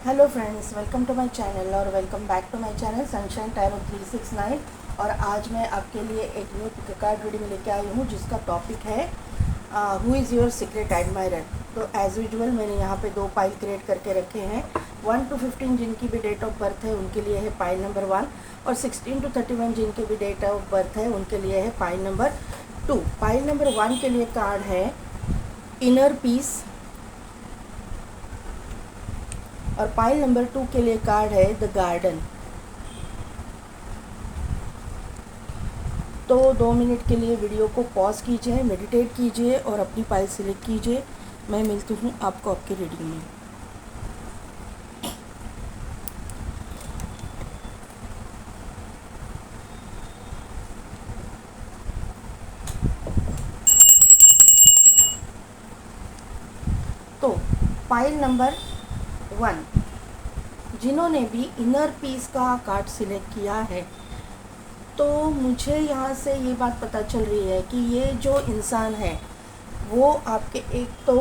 Hello friends, welcome to my channel और welcome back to my channel sunshine tarot 369। और आज मैं आपके लिए एक न्यू पिक कार्ड रीडिंग लेके आई हूँ जिसका टॉपिक है who is your secret admirer. तो एज़ यूजुअल मैंने यहाँ पे दो पाइल क्रिएट करके रखे हैं। 1 to 15 जिनकी भी डेट ऑफ बर्थ है उनके लिए है पाइल नंबर 1, और 16 to 31 जिनके भी डेट ऑफ बर्थ है उनके लिए है पाइल नंबर 2। पाइल नंबर 1 के लिए कार्ड है इनर पीस, और पाइल नंबर 2 के लिए कार्ड है द गार्डन। तो 2 मिनट के लिए वीडियो को पॉज कीजिए, मेडिटेट कीजिए और अपनी पाइल सिलेक्ट कीजिए। मैं मिलती हूँ आपको आपकी रीडिंग में। तो पाइल नंबर 1 जिन्होंने भी इनर पीस का कार्ड सिलेक्ट किया है, तो मुझे यहाँ से ये बात पता चल रही है कि ये जो इंसान है वो आपके एक तो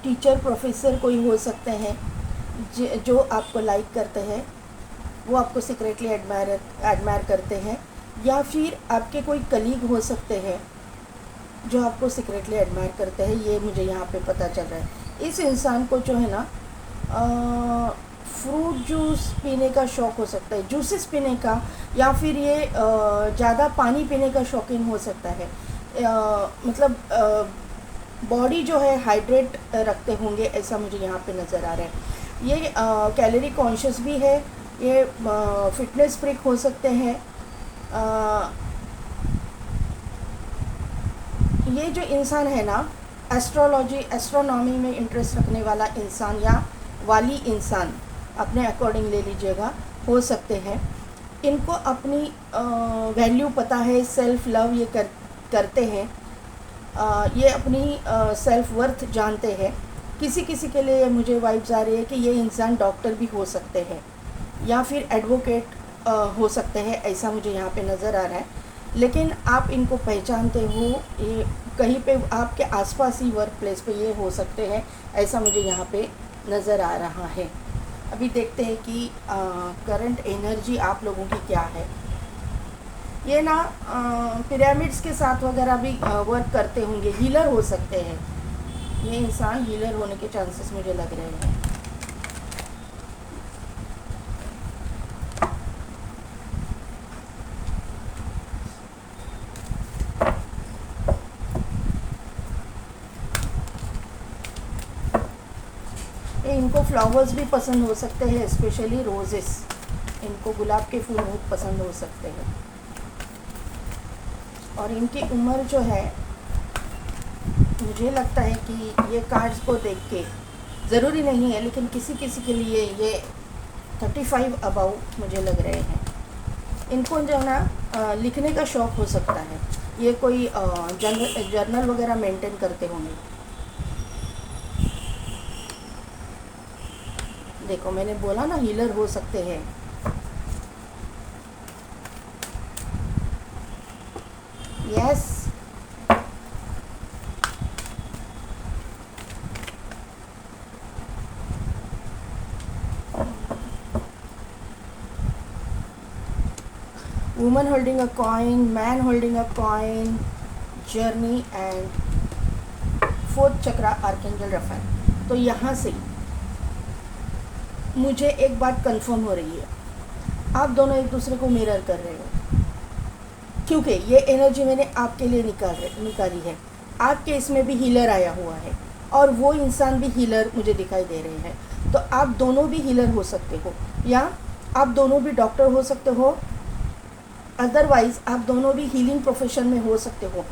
टीचर प्रोफेसर कोई हो सकते हैं जो आपको लाइक करते हैं, वो आपको सीक्रेटली एडमायर करते हैं, या फिर आपके कोई कलीग हो सकते हैं जो आपको सीक्रेटली एडमायर करते हैं। ये मुझे यहाँ पे पता चल रहा है। इस इंसान को जो है ना फ्रूट जूस पीने का शौक़ हो सकता है, जूसेस पीने का, या फिर ये ज़्यादा पानी पीने का शौकीन हो सकता है। मतलब बॉडी जो है हाइड्रेट रखते होंगे, ऐसा मुझे यहाँ पे नज़र आ रहा है। ये कैलोरी कॉन्शियस भी है, ये फिटनेस फ्रीक हो सकते हैं। ये जो इंसान है ना, एस्ट्रोनॉमी में इंटरेस्ट रखने वाला इंसान या वाली इंसान, अपने अकॉर्डिंग ले लीजिएगा, हो सकते हैं। इनको अपनी वैल्यू पता है, सेल्फ लव ये करते हैं, ये अपनी सेल्फ वर्थ जानते हैं। किसी किसी के लिए मुझे वाइब्स आ रही है कि ये इंसान डॉक्टर भी हो सकते हैं या फिर एडवोकेट हो सकते हैं, ऐसा मुझे यहाँ पे नज़र आ रहा है। लेकिन आप इनको पहचानते हो, ये कहीं पे आपके आसपास ही वर्क प्लेस पे ये हो सकते हैं, ऐसा मुझे यहाँ पे नज़र आ रहा है। अभी देखते हैं कि करंट एनर्जी आप लोगों की क्या है। ये ना पिरामिड्स के साथ वगैरह भी वर्क करते होंगे, हीलर हो सकते हैं। ये इंसान हीलर होने के चांसेस मुझे लग रहे हैं। इनको फ्लावर्स भी पसंद हो सकते हैं, स्पेशली रोजेस। इनको गुलाब के फूल बहुत पसंद हो सकते हैं। और इनकी उम्र जो है, मुझे लगता है कि ये कार्ड्स को देख के, ज़रूरी नहीं है लेकिन किसी किसी के लिए ये 35 अबाउ मुझे लग रहे हैं। इनको जो है ना लिखने का शौक़ हो सकता है। ये कोई जर्नल वगैरह मेंटेन करते होंगे। देखो, मैंने बोला ना हीलर हो सकते हैं। Yes, woman holding a coin, man holding a coin, journey end 4th chakra archangel Raphael. तो यहाँ से मुझे एक बात कंफर्म हो रही है, आप दोनों एक दूसरे को मिरर कर रहे हो, क्योंकि ये एनर्जी मैंने आपके लिए निकाली है। आपके इसमें भी हीलर आया हुआ है और वो इंसान भी हीलर मुझे दिखाई दे रहे हैं। तो आप दोनों भी हीलर हो सकते हो, या आप दोनों भी डॉक्टर हो सकते हो, अदरवाइज़ आप दोनों भी हीलिंग प्रोफेशन में हो सकते हो।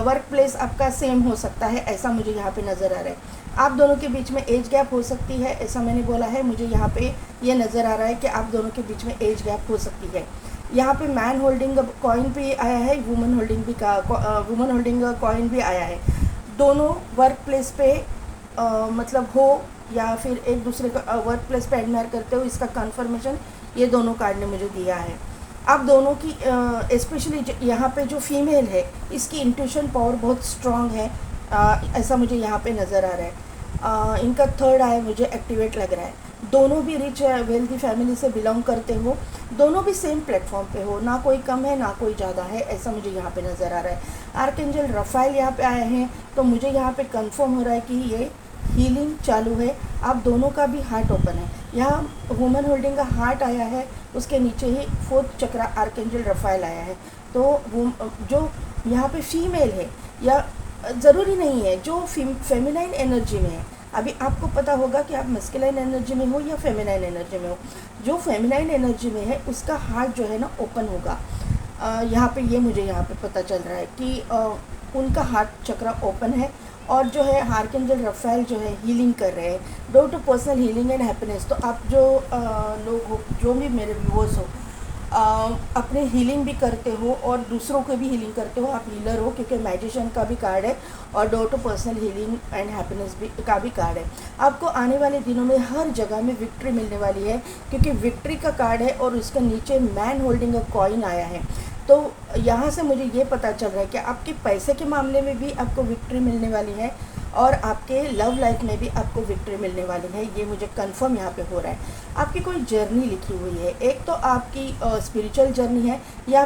वर्क प्लेस आपका सेम हो सकता है, ऐसा मुझे यहाँ पे नज़र आ रहा है। आप दोनों के बीच में एज गैप हो सकती है, ऐसा मैंने बोला है। मुझे यहाँ पे ये नज़र आ रहा है कि आप दोनों के बीच में एज गैप हो सकती है। यहाँ पे मैन होल्डिंग कॉइन भी आया है, वुमन होल्डिंग कॉइन भी आया है। दोनों वर्क प्लेस पे मतलब हो, या फिर एक दूसरे को वर्क प्लेस पे एडमायर करते हो, इसका कन्फर्मेशन ये दोनों कार्ड ने मुझे दिया है। आप दोनों की स्पेशली यहाँ पे जो फीमेल है, इसकी इंट्यूशन पावर बहुत स्ट्रांग है, ऐसा मुझे यहाँ पे नज़र आ रहा है। इनका थर्ड आई मुझे एक्टिवेट लग रहा है। दोनों भी रिच वेल्थी फैमिली से बिलोंग करते हो, दोनों भी सेम प्लेटफॉर्म पे हो, ना कोई कम है ना कोई ज़्यादा है, ऐसा मुझे यहाँ पे नज़र आ रहा है। आर्कएंजल रफाइल यहाँ पे आए हैं, तो मुझे यहाँ पे कंफर्म हो रहा है कि ये हीलिंग चालू है। आप दोनों का भी हार्ट ओपन है। यहाँ वुमन होल्डिंग का हार्ट आया है, उसके नीचे ही फोर्थ चक्रा आर्कएंजल रफाइल आया है। तो वो जो यहाँ पे फीमेल है, या ज़रूरी नहीं है, जो फेमिनाइन एनर्जी में है, अभी आपको पता होगा कि आप मस्कुलाइन एनर्जी में हो या फेमिनाइन एनर्जी में हो। जो फेमिनाइन एनर्जी में है उसका हार्ट जो है ना ओपन होगा। यहाँ पे ये मुझे यहाँ पे पता चल रहा है कि उनका हार्ट चक्र ओपन है। और जो है आर्कएंजल रफाइल जो है हीलिंग कर रहे हैं, door to personal healing and happiness. तो आप जो लोग हो, जो भी मेरे व्यूअर्स हो, अपने हीलिंग भी करते हो और दूसरों को भी हीलिंग करते हो, आप हीलर हो, क्योंकि मैजिशियन का भी कार्ड है और door to personal healing and happiness भी का भी कार्ड है। आपको आने वाले दिनों में हर जगह में विक्ट्री मिलने वाली है, क्योंकि विक्ट्री का कार्ड है और उसके नीचे मैन होल्डिंग अ कॉइन आया है। तो यहाँ से मुझे ये पता चल रहा है कि आपके पैसे के मामले में भी आपको विक्ट्री मिलने वाली है और आपके लव लाइफ में भी आपको विक्ट्री मिलने वाली है। ये मुझे कंफर्म यहाँ पे हो रहा है। आपकी कोई जर्नी लिखी हुई है, एक तो आपकी स्पिरिचुअल जर्नी है, या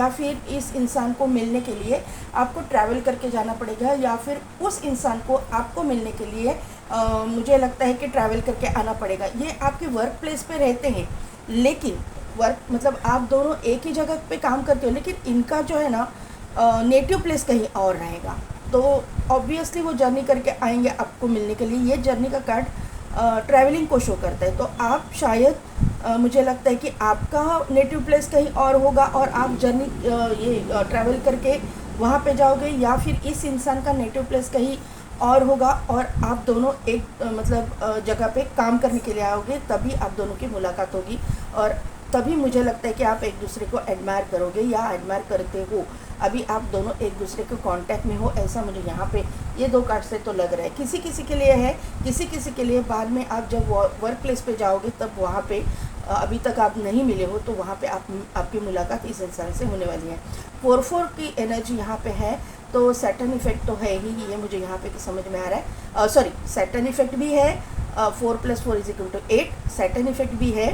फिर इस इंसान को मिलने के लिए आपको ट्रैवल करके जाना पड़ेगा, या फिर उस इंसान को आपको मिलने के लिए मुझे लगता है कि ट्रैवल करके आना पड़ेगा। ये आपके वर्क प्लेस पे रहते हैं, लेकिन वर्क मतलब आप दोनों एक ही जगह पे काम करते हो, लेकिन इनका जो है ना नेटिव प्लेस कहीं और रहेगा। तो ऑब्वियसली वो जर्नी करके आएंगे आपको मिलने के लिए। ये जर्नी का कार्ड ट्रैवलिंग को शो करता है। तो आप शायद मुझे लगता है कि आपका नेटिव प्लेस कहीं और होगा और आप जर्नी ये ट्रैवल करके वहाँ पे जाओगे, या फिर इस इंसान का नेटिव प्लेस कहीं और होगा और आप दोनों एक मतलब जगह पे काम करने के लिए आओगे, तभी आप दोनों की मुलाकात होगी। और तभी मुझे लगता है कि आप एक दूसरे को एडमायर करोगे या एडमायर करते हो। अभी आप दोनों एक दूसरे के कांटेक्ट में हो, ऐसा मुझे यहाँ पे ये दो कार्ड से तो लग रहा है। किसी किसी के लिए है, किसी किसी के लिए बाद में आप जब वर्क प्लेस पे जाओगे तब वहाँ पे अभी तक आप नहीं मिले हो, तो वहाँ पे आपकी मुलाकात इस इंसान से होने वाली है। 4-4 की एनर्जी यहाँ पे है, तो सैटर्न इफेक्ट तो है ही, ये मुझे यहाँ पे समझ में आ रहा है। सॉरी, सैटर्न इफेक्ट भी है, 4 + 4 = 8, सैटर्न इफेक्ट भी है,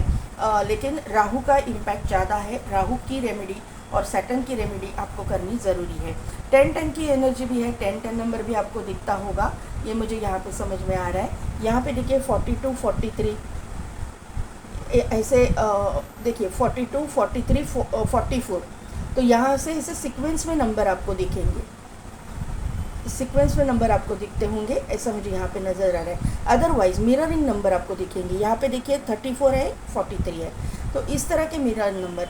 लेकिन राहु का इम्पैक्ट ज़्यादा है। राहु की रेमेडी और सैटर्न की रेमेडी आपको करनी ज़रूरी है। 10-10 की एनर्जी भी है, 10-10 नंबर भी आपको दिखता होगा, ये मुझे यहाँ पे समझ में आ रहा है। यहाँ पे देखिए 42, 43 ऐसे देखिए 42, 43, 44, तो यहाँ से इसे सीक्वेंस में नंबर आपको दिखेंगे, सीक्वेंस में नंबर आपको दिखते होंगे, ऐसा मुझे यहाँ पे नज़र आ रहा है। अदरवाइज़ मिररिंग नंबर आपको दिखेंगे। यहाँ पे देखिए 34 है, 43 है, तो इस तरह के मिरर नंबर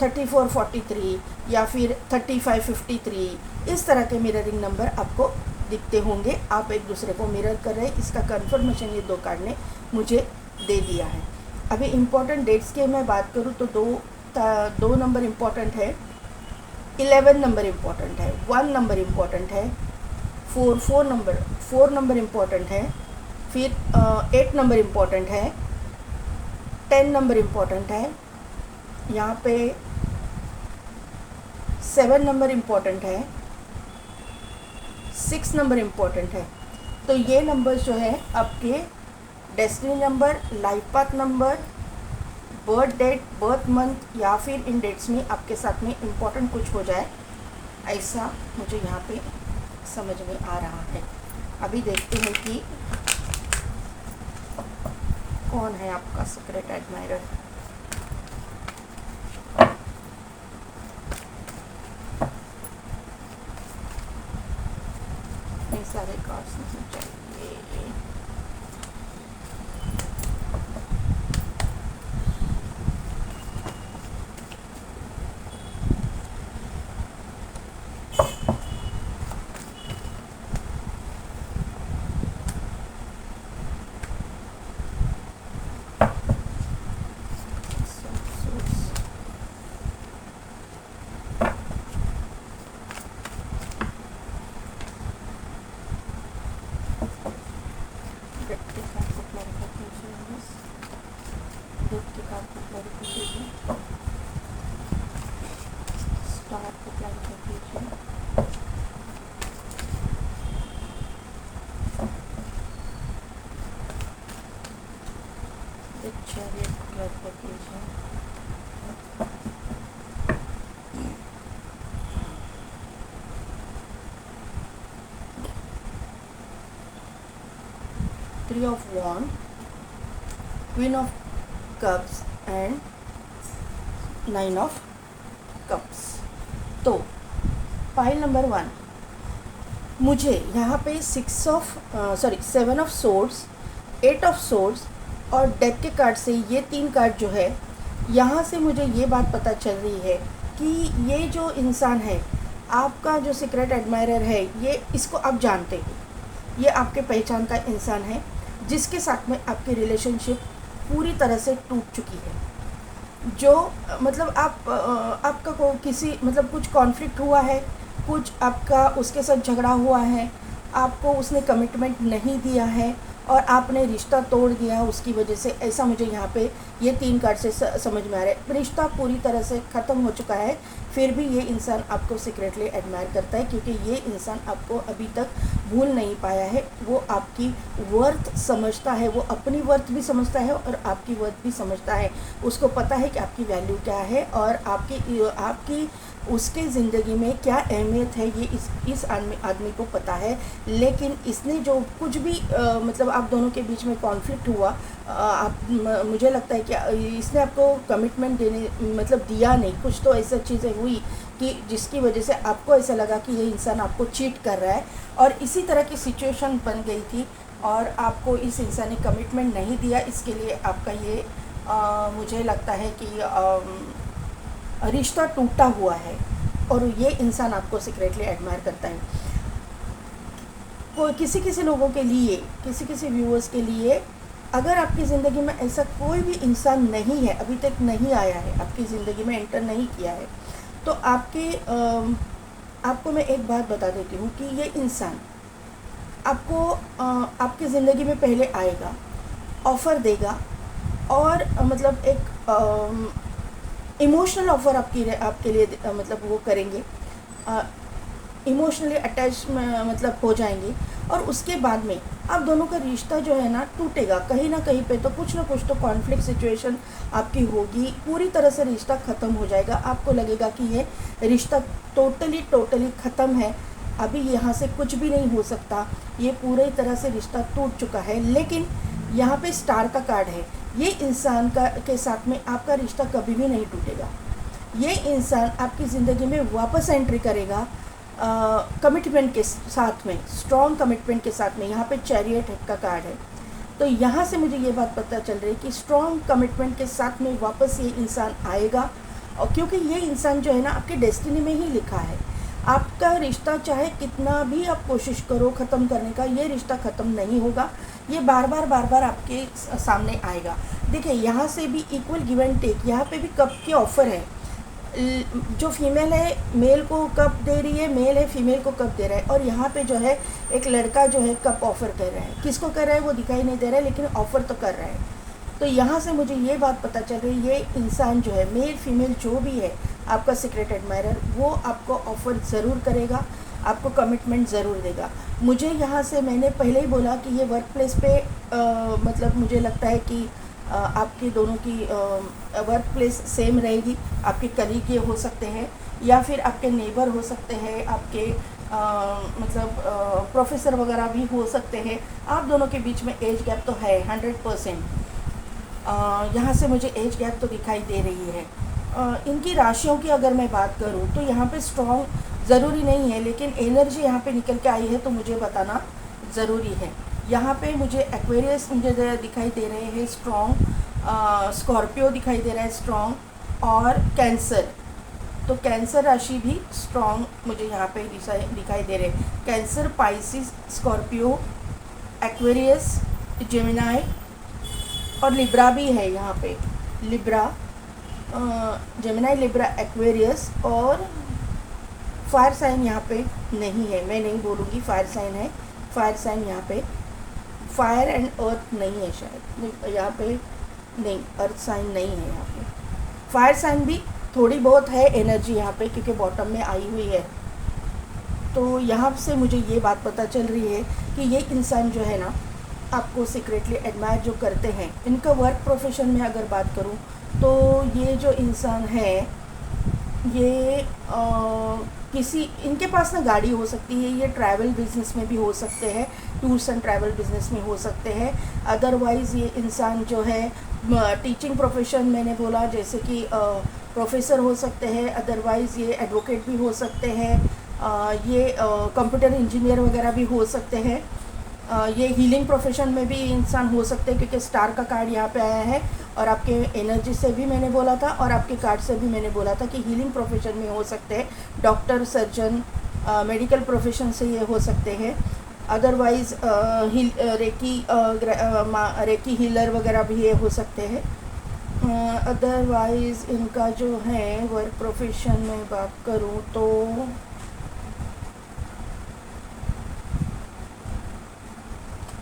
34, 43 या फिर 35, 53, इस तरह के मिररिंग नंबर आपको दिखते होंगे। आप एक दूसरे को मिरर कर रहे हैं, इसका कंफर्मेशन ये दो कार्ड ने मुझे दे दिया है। अभी इम्पॉर्टेंट डेट्स की मैं बात करूँ तो दो नंबर इम्पॉर्टेंट है, 11 नंबर इम्पॉर्टेंट है, 1 नंबर इम्पॉर्टेंट है, 4 नंबर इम्पॉर्टेंट है, फिर 8 नंबर इम्पॉर्टेंट है, 10 नंबर इम्पॉर्टेंट है, यहाँ पे 7 नंबर इम्पॉर्टेंट है, 6 नंबर इम्पॉर्टेंट है। तो ये नंबर जो है आपके destiny number, life path number, birth date, birth month, या फिर इन डेट्स में आपके साथ में इम्पॉर्टेंट कुछ हो जाए, ऐसा मुझे यहाँ पे समझ में आ रहा है। अभी देखते हैं कि कौन है आपका सीक्रेट एडमायरर। ये सारे कार्ड्स नहीं चाहिए। 3 of Wands, Queen of Cups and 9 of Cups। तो पाइल नंबर 1, मुझे यहाँ पे 7 of Swords, 8 of Swords और डेक के कार्ड से ये 3 कार्ड जो है, यहाँ से मुझे ये बात पता चल रही है कि ये जो इंसान है, आपका जो सीक्रेट एडमायरर है, ये इसको आप जानते हो, ये आपके पहचान का इंसान है जिसके साथ में आपकी रिलेशनशिप पूरी तरह से टूट चुकी है। जो मतलब आपका को किसी मतलब कुछ कॉन्फ्लिक्ट हुआ है, कुछ आपका उसके साथ झगड़ा हुआ है, आपको उसने कमिटमेंट नहीं दिया है और आपने रिश्ता तोड़ दिया उसकी वजह से, ऐसा मुझे यहाँ पे ये 3 कार्ड से समझ में आ रहा है। रिश्ता पूरी तरह से ख़त्म हो चुका है, फिर भी ये इंसान आपको सीक्रेटली एडमायर करता है क्योंकि ये इंसान आपको अभी तक भूल नहीं पाया है। वो आपकी वर्थ समझता है, वो अपनी वर्थ भी समझता है और आपकी वर्थ भी समझता है। उसको पता है कि आपकी वैल्यू क्या है और आपकी उसके ज़िंदगी में क्या अहमियत है, ये इस आदमी को पता है। लेकिन इसने जो कुछ भी मतलब आप दोनों के बीच में कॉन्फ्लिक्ट हुआ, मुझे लगता है कि इसने आपको कमिटमेंट दिया नहीं। कुछ तो ऐसा चीज़ें हुई कि जिसकी वजह से आपको ऐसा लगा कि ये इंसान आपको चीट कर रहा है और इसी तरह की सिचुएशन बन गई थी और आपको इस इंसान ने कमिटमेंट नहीं दिया। इसके लिए आपका ये मुझे लगता है कि रिश्ता टूटा हुआ है और ये इंसान आपको सीक्रेटली एडमायर करता है। कोई किसी लोगों के लिए, किसी व्यूअर्स के लिए, अगर आपकी ज़िंदगी में ऐसा कोई भी इंसान नहीं है, अभी तक नहीं आया है, आपकी ज़िंदगी में एंटर नहीं किया है, तो आपको मैं एक बात बता देती हूँ कि ये इंसान आपको आपकी ज़िंदगी में पहले आएगा, ऑफ़र देगा और मतलब एक इमोशनल ऑफ़र आपके लिए मतलब वो करेंगे, इमोशनली अटैच मतलब हो जाएंगे और उसके बाद में आप दोनों का रिश्ता जो है ना टूटेगा। कहीं ना कहीं पे तो कुछ ना कुछ तो कॉन्फ्लिक्ट सिचुएशन आपकी होगी, पूरी तरह से रिश्ता ख़त्म हो जाएगा। आपको लगेगा कि ये रिश्ता टोटली ख़त्म है, अभी यहाँ से कुछ भी नहीं हो सकता, ये पूरी तरह से रिश्ता टूट चुका है। लेकिन यहाँ पे स्टार का कार्ड है, ये इंसान के साथ में आपका रिश्ता कभी भी नहीं टूटेगा। ये इंसान आपकी ज़िंदगी में वापस एंट्री करेगा कमिटमेंट के साथ में, स्ट्रॉन्ग कमिटमेंट के साथ में। यहाँ पे चैरियट का कार्ड है, तो यहाँ से मुझे ये बात पता चल रही है कि स्ट्रॉन्ग कमिटमेंट के साथ में वापस ये इंसान आएगा। और क्योंकि ये इंसान जो है ना आपके डेस्टिनी में ही लिखा है, आपका रिश्ता चाहे कितना भी आप कोशिश करो ख़त्म करने का, ये रिश्ता ख़त्म नहीं होगा। ये बार बार आपके सामने आएगा। देखिए यहाँ से भी इक्वल गिव एंड टेक, यहाँ पे भी कप की ऑफ़र है। जो फीमेल है मेल को कप दे रही है, मेल है फीमेल को कप दे रहा है। और यहाँ पे जो है एक लड़का जो है कप ऑफ़र कर रहा है, किसको कर रहा है वो दिखाई नहीं दे रहा है, लेकिन ऑफ़र तो कर रहा है। तो यहाँ से मुझे ये बात पता चल रही है, ये इंसान जो है मेल फीमेल जो भी है आपका सीक्रेट एडमायरर, वो आपको ऑफ़र ज़रूर करेगा, आपको कमिटमेंट ज़रूर देगा। मुझे यहाँ से मैंने पहले ही बोला कि ये वर्क प्लेस पे मतलब मुझे लगता है कि आपके दोनों की वर्क प्लेस सेम रहेगी। आपके कलीग ये हो सकते हैं या फिर आपके नेबर हो सकते हैं, आपके मतलब प्रोफेसर वगैरह भी हो सकते हैं। आप दोनों के बीच में एज गैप तो है 100%। यहाँ से मुझे एज गैप तो दिखाई दे रही है। इनकी राशियों की अगर मैं बात करूँ तो यहाँ पे स्ट्रॉन्ग ज़रूरी नहीं है, लेकिन एनर्जी यहाँ पे निकल के आई है तो मुझे बताना ज़रूरी है। यहाँ पे मुझे एक्वेरियस मुझे दिखाई दे रहे हैं स्ट्रॉन्ग, स्कॉर्पियो दिखाई दे रहा है स्ट्रॉन्ग, और कैंसर। तो कैंसर राशि भी स्ट्रॉन्ग मुझे यहाँ पे दिखाई दे रहे हैं। Cancer, Pisces, Scorpio, Aquarius, Gemini और लिब्रा भी है यहाँ पे। लिब्रा, जेमिनाई, लिब्रा, एक्वेरियस और फायर साइन यहाँ पे नहीं है। मैं नहीं बोलूँगी फायर साइन है, फायर साइन यहाँ पे, फायर एंड अर्थ नहीं है शायद यहाँ पे, नहीं अर्थ साइन नहीं है यहाँ पे। फायर साइन भी थोड़ी बहुत है एनर्जी यहाँ पे क्योंकि बॉटम में आई हुई है। तो यहाँ से मुझे ये बात पता चल रही है कि ये इंसान जो है ना आपको सीक्रेटली एडमायर जो करते हैं। इनका वर्क प्रोफेशन में अगर बात करूँ तो ये जो इंसान है ये किसी इनके पास ना गाड़ी हो सकती है, ये ट्रैवल बिजनेस में भी हो सकते हैं, टूर्स एंड ट्रैवल बिजनेस में हो सकते हैं। अदरवाइज़ ये इंसान जो है टीचिंग प्रोफेशन मैंने बोला जैसे कि प्रोफेसर हो सकते हैं, अदरवाइज़ ये एडवोकेट भी हो सकते हैं, ये कंप्यूटर इंजीनियर वगैरह भी हो सकते हैं, ये हीलिंग प्रोफेशन में भी इंसान हो सकते हैं क्योंकि स्टार का कार्ड यहाँ पे आया है। और आपके एनर्जी से भी मैंने बोला था और आपके कार्ड से भी मैंने बोला था कि हीलिंग प्रोफेशन में हो सकते हैं, डॉक्टर, सर्जन, मेडिकल प्रोफेशन से ये हो सकते हैं। अदरवाइज़ रेकी हीलर वगैरह भी ये हो सकते हैं। अदरवाइज़ इनका जो है वर्क प्रोफेशन में बात करूँ तो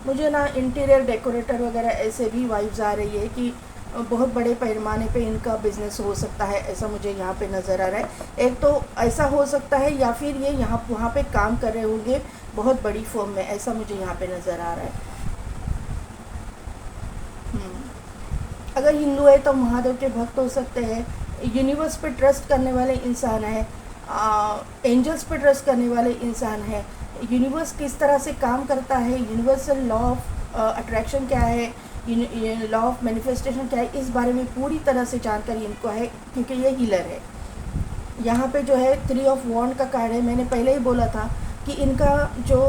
मुझे ना इंटीरियर डेकोरेटर वगैरह ऐसे भी वाइब्स आ रही है कि बहुत बड़े पैमाने पे इनका बिज़नेस हो सकता है, ऐसा मुझे यहाँ पे नज़र आ रहा है। एक तो ऐसा हो सकता है या फिर ये यहाँ वहाँ पे काम कर रहे होंगे बहुत बड़ी फर्म में, ऐसा मुझे यहाँ पे नज़र आ रहा है। अगर हिंदू है तो महादेव के भक्त हो सकते हैं, यूनिवर्स पे ट्रस्ट करने वाले इंसान है, एंजल्स पे ट्रस्ट करने वाले इंसान है। यूनिवर्स किस तरह से काम करता है, यूनिवर्सल लॉ ऑफ अट्रैक्शन क्या है, लॉ ऑफ मैनिफेस्टेशन क्या है, इस बारे में पूरी तरह से जानकारी इनको है क्योंकि ये हीलर है। यहाँ पे जो है 3 ऑफ वॉन्ड का कार्ड है। मैंने पहले ही बोला था कि इनका जो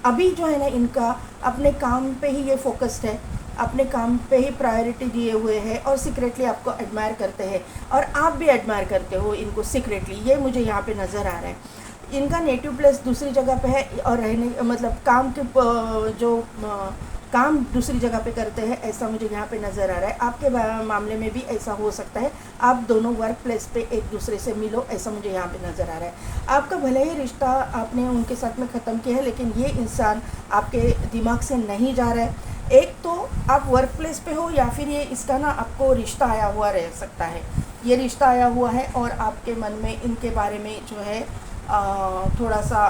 अभी जो है ना, इनका अपने काम पे ही ये फोकस्ड है, अपने काम पे ही प्रायोरिटी दिए हुए हैं और सीक्रेटली आपको एडमायर करते हैं और आप भी एडमायर करते हो इनको सीक्रेटली, ये मुझे यहाँ पे नज़र आ रहा है। इनका नेटिव प्लेस दूसरी जगह पे है और रहने मतलब काम के जो काम दूसरी जगह पे करते हैं, ऐसा मुझे यहाँ पे नज़र आ रहा है। आपके मामले में भी ऐसा हो सकता है, आप दोनों वर्क प्लेस पे एक दूसरे से मिलो, ऐसा मुझे यहाँ पे नज़र आ रहा है। आपका भले ही रिश्ता आपने उनके साथ में ख़त्म किया है, लेकिन ये इंसान आपके दिमाग से नहीं जा रहा है। एक तो आप वर्क प्लेस पे हो या फिर ये इसका ना आपको रिश्ता आया हुआ रह सकता है, ये रिश्ता आया हुआ है और आपके मन में इनके बारे में जो है थोड़ा सा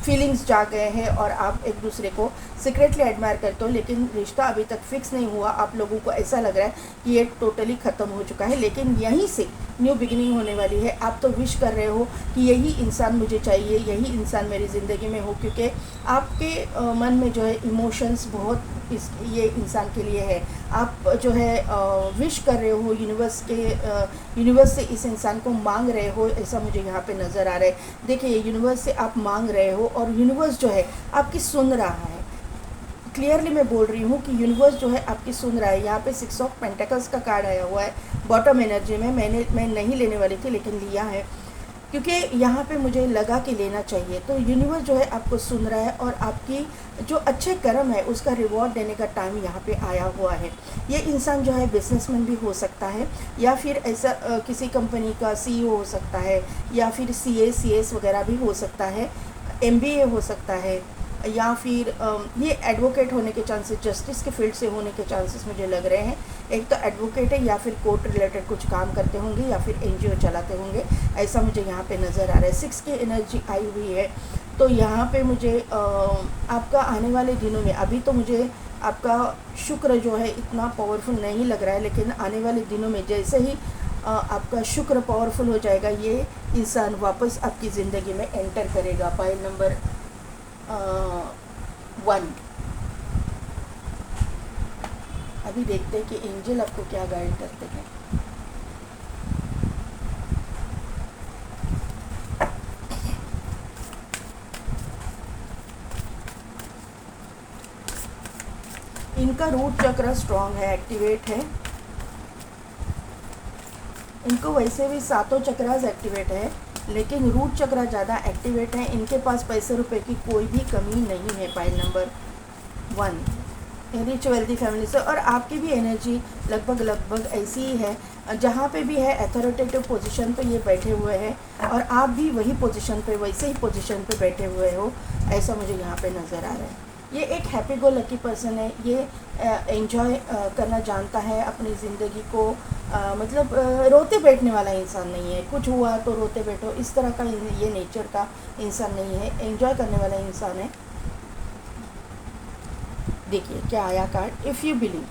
फीलिंग्स जा गए हैं और आप एक दूसरे को सीक्रेटली एडमायर करते हो, लेकिन रिश्ता अभी तक फिक्स नहीं हुआ। आप लोगों को ऐसा लग रहा है कि ये टोटली ख़त्म हो चुका है, लेकिन यहीं से न्यू बिगिनिंग होने वाली है। आप तो विश कर रहे हो कि यही इंसान मुझे चाहिए, यही इंसान मेरी ज़िंदगी में हो, क्योंकि आपके मन में जो है इमोशंस बहुत ये इंसान के लिए है। आप जो है विश कर रहे हो यूनिवर्स से इस इंसान को मांग रहे हो, ऐसा मुझे यहाँ पे नज़र आ रहा है। देखिए, यूनिवर्स से आप मांग रहे हो और यूनिवर्स जो है आपकी सुन रहा है। क्लियरली मैं बोल रही हूँ कि यूनिवर्स जो है आपकी सुन रहा है। यहाँ पे 6 ऑफ पेंटिकल्स का कार्ड आया हुआ है बॉटम एनर्जी में। मैं नहीं लेने वाली थी लेकिन लिया है क्योंकि यहाँ पे मुझे लगा कि लेना चाहिए। तो यूनिवर्स जो है आपको सुन रहा है और आपकी जो अच्छे कर्म है उसका रिवॉर्ड देने का टाइम यहाँ पे आया हुआ है। ये इंसान जो है बिजनेसमैन भी हो सकता है या फिर ऐसा किसी कंपनी का CEO हो सकता है या फिर CS वगैरह भी हो सकता है, MBA हो सकता है या फिर ये एडवोकेट होने के चांसेस, जस्टिस के फील्ड से होने के चांसेस मुझे लग रहे हैं। एक तो एडवोकेट है या फिर कोर्ट रिलेटेड कुछ काम करते होंगे या फिर NGO चलाते होंगे, ऐसा मुझे यहाँ पे नज़र आ रहा है। 6 की एनर्जी आई हुई है। तो यहाँ पे मुझे आपका आने वाले दिनों में, अभी तो मुझे आपका शुक्र जो है इतना पावरफुल नहीं लग रहा है, लेकिन आने वाले दिनों में जैसे ही आपका शुक्र पावरफुल हो जाएगा, ये इंसान वापस आपकी ज़िंदगी में एंटर करेगा। Pile number 1। अभी देखते हैं कि एंजल आपको क्या गाइड करते हैं। इनका रूट चक्र स्ट्रांग है, एक्टिवेट है। इनको वैसे भी 7 चक्रास एक्टिवेट है, लेकिन रूट चक्र ज़्यादा एक्टिवेट है। इनके पास पैसे रुपए की कोई भी कमी नहीं है। Pile number 1, rich wealthy family से। और आपकी भी एनर्जी लगभग ऐसी ही है, जहाँ पे भी है अथॉरिटेटिव पोजीशन पे ये बैठे हुए हैं और आप भी वही पोजीशन पे, वैसे ही पोजीशन पे बैठे हुए हो, ऐसा मुझे यहाँ पे नज़र आ रहा है। ये एक हैप्पी गो लकी पर्सन है। ये एंजॉय करना जानता है अपनी ज़िंदगी को, मतलब रोते बैठने वाला इंसान नहीं है। कुछ हुआ तो रोते बैठो, इस तरह का ये नेचर का इंसान नहीं है, एंजॉय करने वाला इंसान है। देखिए क्या आया card, if you believe,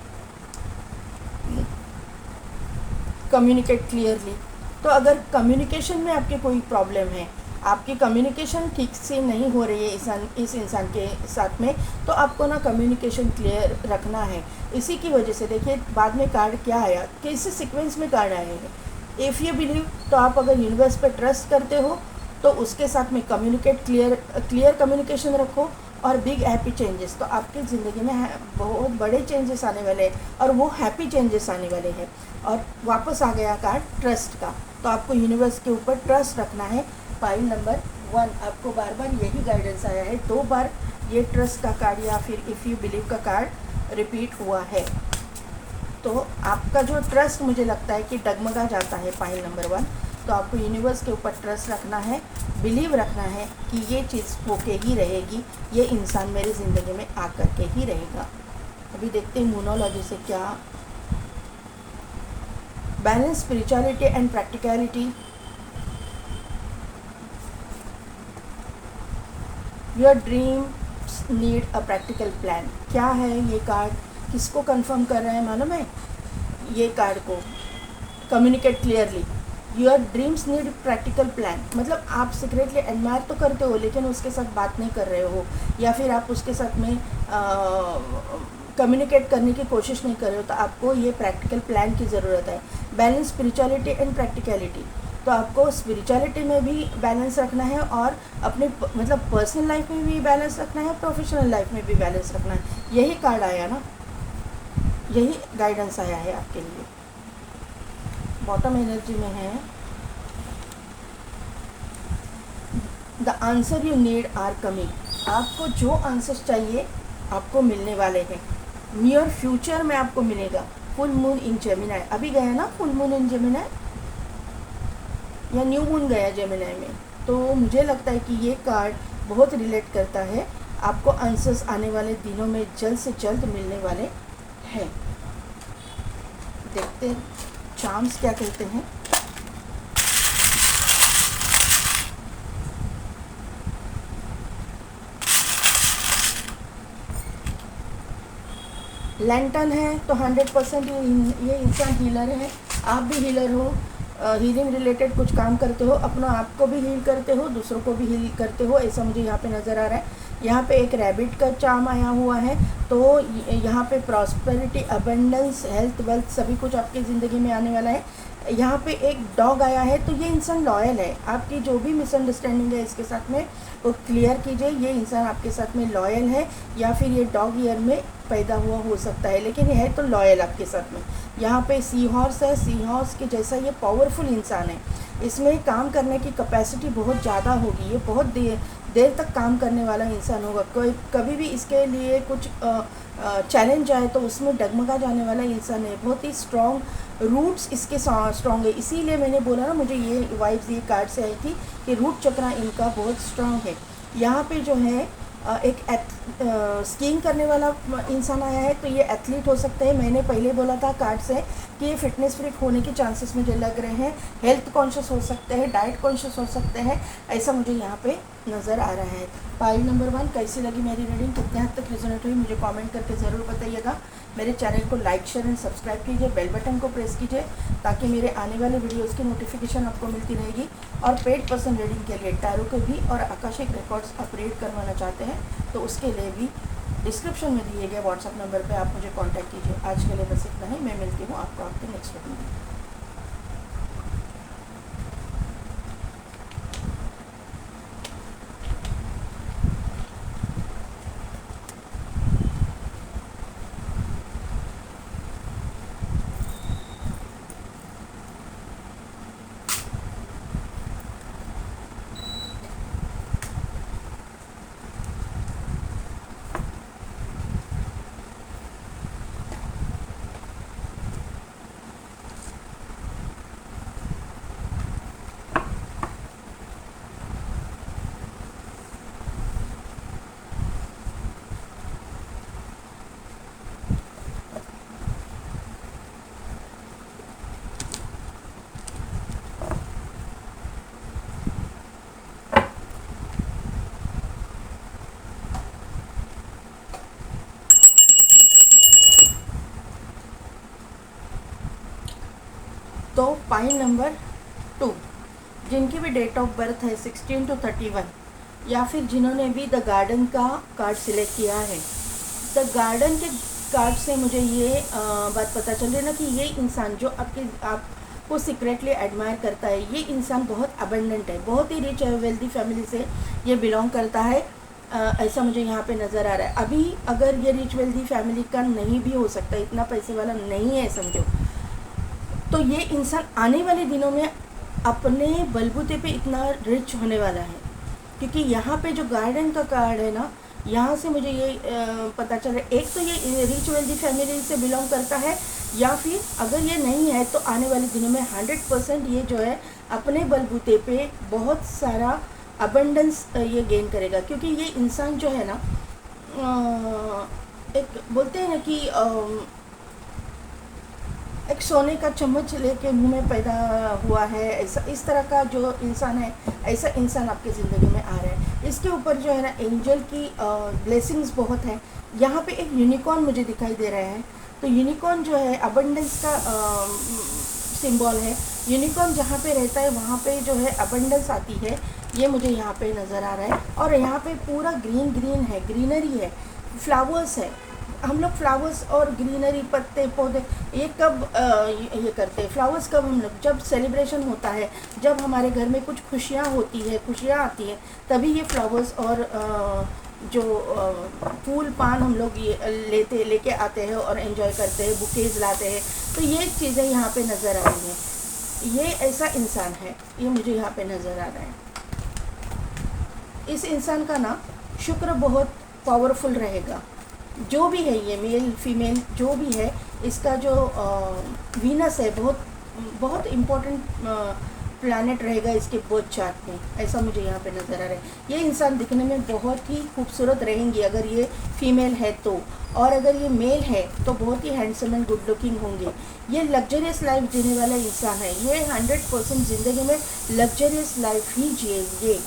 communicate clearly, तो अगर कम्युनिकेशन में आपके कोई प्रॉब्लम है, आपकी कम्युनिकेशन ठीक से नहीं हो रही है इस इंसान के साथ में, तो आपको ना कम्युनिकेशन क्लियर रखना है। इसी की वजह से देखिए बाद में कार्ड क्या आया, कैसे सीक्वेंस में कार्ड आए हैं। इफ़ यू बिलीव, तो आप अगर यूनिवर्स पे ट्रस्ट करते हो तो उसके साथ में कम्युनिकेट क्लियर कम्युनिकेशन रखो, और बिग हैप्पी चेंजेस, तो आपकी ज़िंदगी में बहुत बड़े चेंजेस आने वाले हैं, और वो हैप्पी चेंजेस आने वाले हैं। और वापस आ गया कार्ड ट्रस्ट का, तो आपको यूनिवर्स के ऊपर ट्रस्ट रखना है। पाइल नंबर 1, आपको बार बार यही गाइडेंस आया है, 2 बार ये ट्रस्ट का कार्ड या फिर इफ़ यू बिलीव का कार्ड रिपीट हुआ है। तो आपका जो ट्रस्ट मुझे लगता है कि डगमगा जाता है पाइल नंबर 1। तो आपको यूनिवर्स के ऊपर ट्रस्ट रखना है, बिलीव रखना है कि ये चीज़ होके ही रहेगी, ये इंसान मेरी ज़िंदगी में आकर के ही रहेगा। अभी देखते हैं मूनोलॉजी से क्या। Balance spirituality and practicality. Your dreams need a practical plan. क्या है ये कार्ड, किसको कंफर्म कर रहा है मालूम है? ये कार्ड को communicate clearly. Your dreams need practical plan, मतलब आप सीक्रेटली एडमायर तो करते हो लेकिन उसके साथ बात नहीं कर रहे हो, या फिर आप उसके साथ में कम्युनिकेट करने की कोशिश नहीं कर रहे हो, तो आपको ये प्रैक्टिकल प्लान की ज़रूरत है। बैलेंस स्पिरिचुअलिटी एंड प्रैक्टिकलिटी, तो आपको स्पिरिचुअलिटी में भी बैलेंस रखना है, और अपने मतलब पर्सनल लाइफ में भी बैलेंस रखना है, प्रोफेशनल लाइफ में भी बैलेंस रखना है। यही कार्ड आया ना, यही गाइडेंस आया है आपके लिए। बॉटम एनर्जी में है, the answer you need are coming. आपको जो आंसर्स चाहिए आपको मिलने वाले हैं, नियर फ्यूचर में आपको मिलेगा। फुल मून इन जेमिनाई, अभी गया ना फुल मून इन जेमिनाई, या न्यू मून गया जेमिनाई में, तो मुझे लगता है कि ये कार्ड बहुत रिलेट करता है। आपको आंसर्स आने वाले दिनों में जल्द से जल्द मिलने वाले हैं। देखते हैं चार्म्स क्या कहते हैं। लैंटर्न है तो 100% ये इंसान हीलर है। आप भी हीलर हो, हीलिंग रिलेटेड कुछ काम करते हो, अपना आप को भी हील करते हो, दूसरों को भी हील करते हो, ऐसा मुझे यहाँ पे नज़र आ रहा है। यहाँ पे एक रैबिट का चार्म आया हुआ है, तो यहाँ पे प्रॉस्पेरिटी, अबंडेंस, हेल्थ, वेल्थ सभी कुछ आपकी ज़िंदगी में आने वाला है। यहाँ पे एक डॉग आया है, तो ये इंसान लॉयल है। आपकी जो भी मिसअंडरस्टैंडिंग है इसके साथ में वो क्लियर कीजिए। ये इंसान आपके साथ में लॉयल है, या फिर ये डॉग ईयर में पैदा हुआ हो सकता है, लेकिन ये है तो लॉयल आपके साथ में। यहाँ पे सी हॉर्स है, सी हॉर्स के जैसा ये पावरफुल इंसान है। इसमें काम करने की कैपेसिटी बहुत ज़्यादा होगी, ये बहुत देर तक काम करने वाला इंसान होगा। कोई कभी भी इसके लिए कुछ चैलेंज आए तो उसमें डगमगा जाने वाला इंसान है। बहुत ही स्ट्रॉन्ग रूट्स इसके स्ट्रॉन्ग है, इसीलिए मैंने बोला ना, मुझे ये वाइब्स ये कार्ड से आई थी कि रूट चक्रा इनका बहुत स्ट्रॉन्ग है। यहाँ पे जो है एक स्कीइंग करने वाला इंसान आया है, तो ये एथलीट हो सकते हैं। मैंने पहले बोला था कार्ड से कि ये फिटनेस फ्रीक होने के चांसेस मुझे लग रहे हैं। हेल्थ कॉन्शियस हो सकते हैं, डाइट कॉन्शियस हो सकते हैं, ऐसा मुझे यहाँ पे नज़र आ रहा है। पाइल नंबर 1 कैसी लगी मेरी रीडिंग, कितने हद तक रिजोनेट हुई, मुझे कमेंट करके ज़रूर बताइएगा। मेरे चैनल को लाइक, शेयर एंड सब्सक्राइब कीजिए, बेल बटन को प्रेस कीजिए, ताकि मेरे आने वाले वीडियोज़ की नोटिफिकेशन आपको मिलती रहेगी। और पेड पर्सन रीडिंग के लिए टैरो के भी और आकाशिक रिकॉर्ड्स अपडेट करवाना चाहते हैं तो उसके लिए भी डिस्क्रिप्शन में दिए गए व्हाट्सएप नंबर पे आप मुझे कांटेक्ट कीजिए। आज के लिए बस इतना ही, मैं मिलती हूँ आपको आपके नेक्स्ट वीडियो में। तो पाइल नंबर जिनकी भी डेट ऑफ बर्थ है 16 to 31, या फिर जिन्होंने भी द गार्डन का कार्ड सिलेक्ट किया है, द गार्डन के कार्ड से मुझे ये बात पता चल रही है ना कि ये इंसान जो आपको सीक्रेटली एडमायर करता है, ये इंसान बहुत अबंडेंट है, बहुत ही रिच है, वेल्दी फैमिली से ये बिलोंग करता है। ऐसा मुझे यहाँ पे नज़र आ रहा है। अभी अगर ये रिच वेल्दी फैमिली का नहीं भी हो सकता, इतना पैसे वाला नहीं है समझो, तो ये इंसान आने वाले दिनों में अपने बलबूते पे इतना रिच होने वाला है। क्योंकि यहाँ पे जो गार्डन का कार्ड है ना, यहाँ से मुझे ये पता चल रहा है, एक तो ये रिच वेल्दी फैमिली से बिलोंग करता है, या फिर अगर ये नहीं है तो आने वाले दिनों में 100% ये जो है अपने बलबूते पे बहुत सारा अबंडेंस ये गेन करेगा। क्योंकि ये इंसान जो है ना, एक बोलते हैं ना कि एक सोने का चम्मच लेके मुंह में पैदा हुआ है, ऐसा इस तरह का जो इंसान है, ऐसा इंसान आपकी ज़िंदगी में आ रहा है। इसके ऊपर जो है ना एंजल की ब्लेसिंग्स बहुत है। यहाँ पे एक यूनिकॉर्न मुझे दिखाई दे रहा है, तो यूनिकॉर्न जो है अबंडेंस का सिंबल है। यूनिकॉर्न जहाँ पे रहता है वहाँ पे जो है अबंडेंस आती है, ये मुझे यहाँ पे नज़र आ रहा है। और यहाँ पे पूरा ग्रीन ग्रीन है, ग्रीनरी है, फ्लावर्स है। हम लोग फ्लावर्स और ग्रीनरी, पत्ते पौधे, ये कब ये करते हैं, फ्लावर्स कब हम लोग, जब सेलिब्रेशन होता है, जब हमारे घर में कुछ खुशियाँ होती है, खुशियाँ आती हैं, तभी ये फ्लावर्स और जो फूल पान हम लोग ये लेके आते हैं और एंजॉय करते हैं, बुकेज लाते हैं। तो ये चीज़ें यहाँ पे नज़र आ रही हैं। ये ऐसा इंसान है, ये मुझे यहाँ पे नज़र आ रहा है। इस इंसान का ना शुक्र बहुत पावरफुल रहेगा। जो भी है ये मेल फीमेल जो भी है, इसका जो वीनस है बहुत बहुत इम्पोर्टेंट प्लैनेट रहेगा इसके बर्थ चार्ट में, ऐसा मुझे यहाँ पे नज़र आ रहा है। ये इंसान दिखने में बहुत ही खूबसूरत रहेंगी अगर ये फीमेल है तो, और अगर ये मेल है तो बहुत ही हैंडसम एंड गुड लुकिंग होंगे। ये लग्जरियस लाइफ जीने वाला इंसान है, ये 100% ज़िंदगी में लग्जरियस लाइफ ही जिएंगे।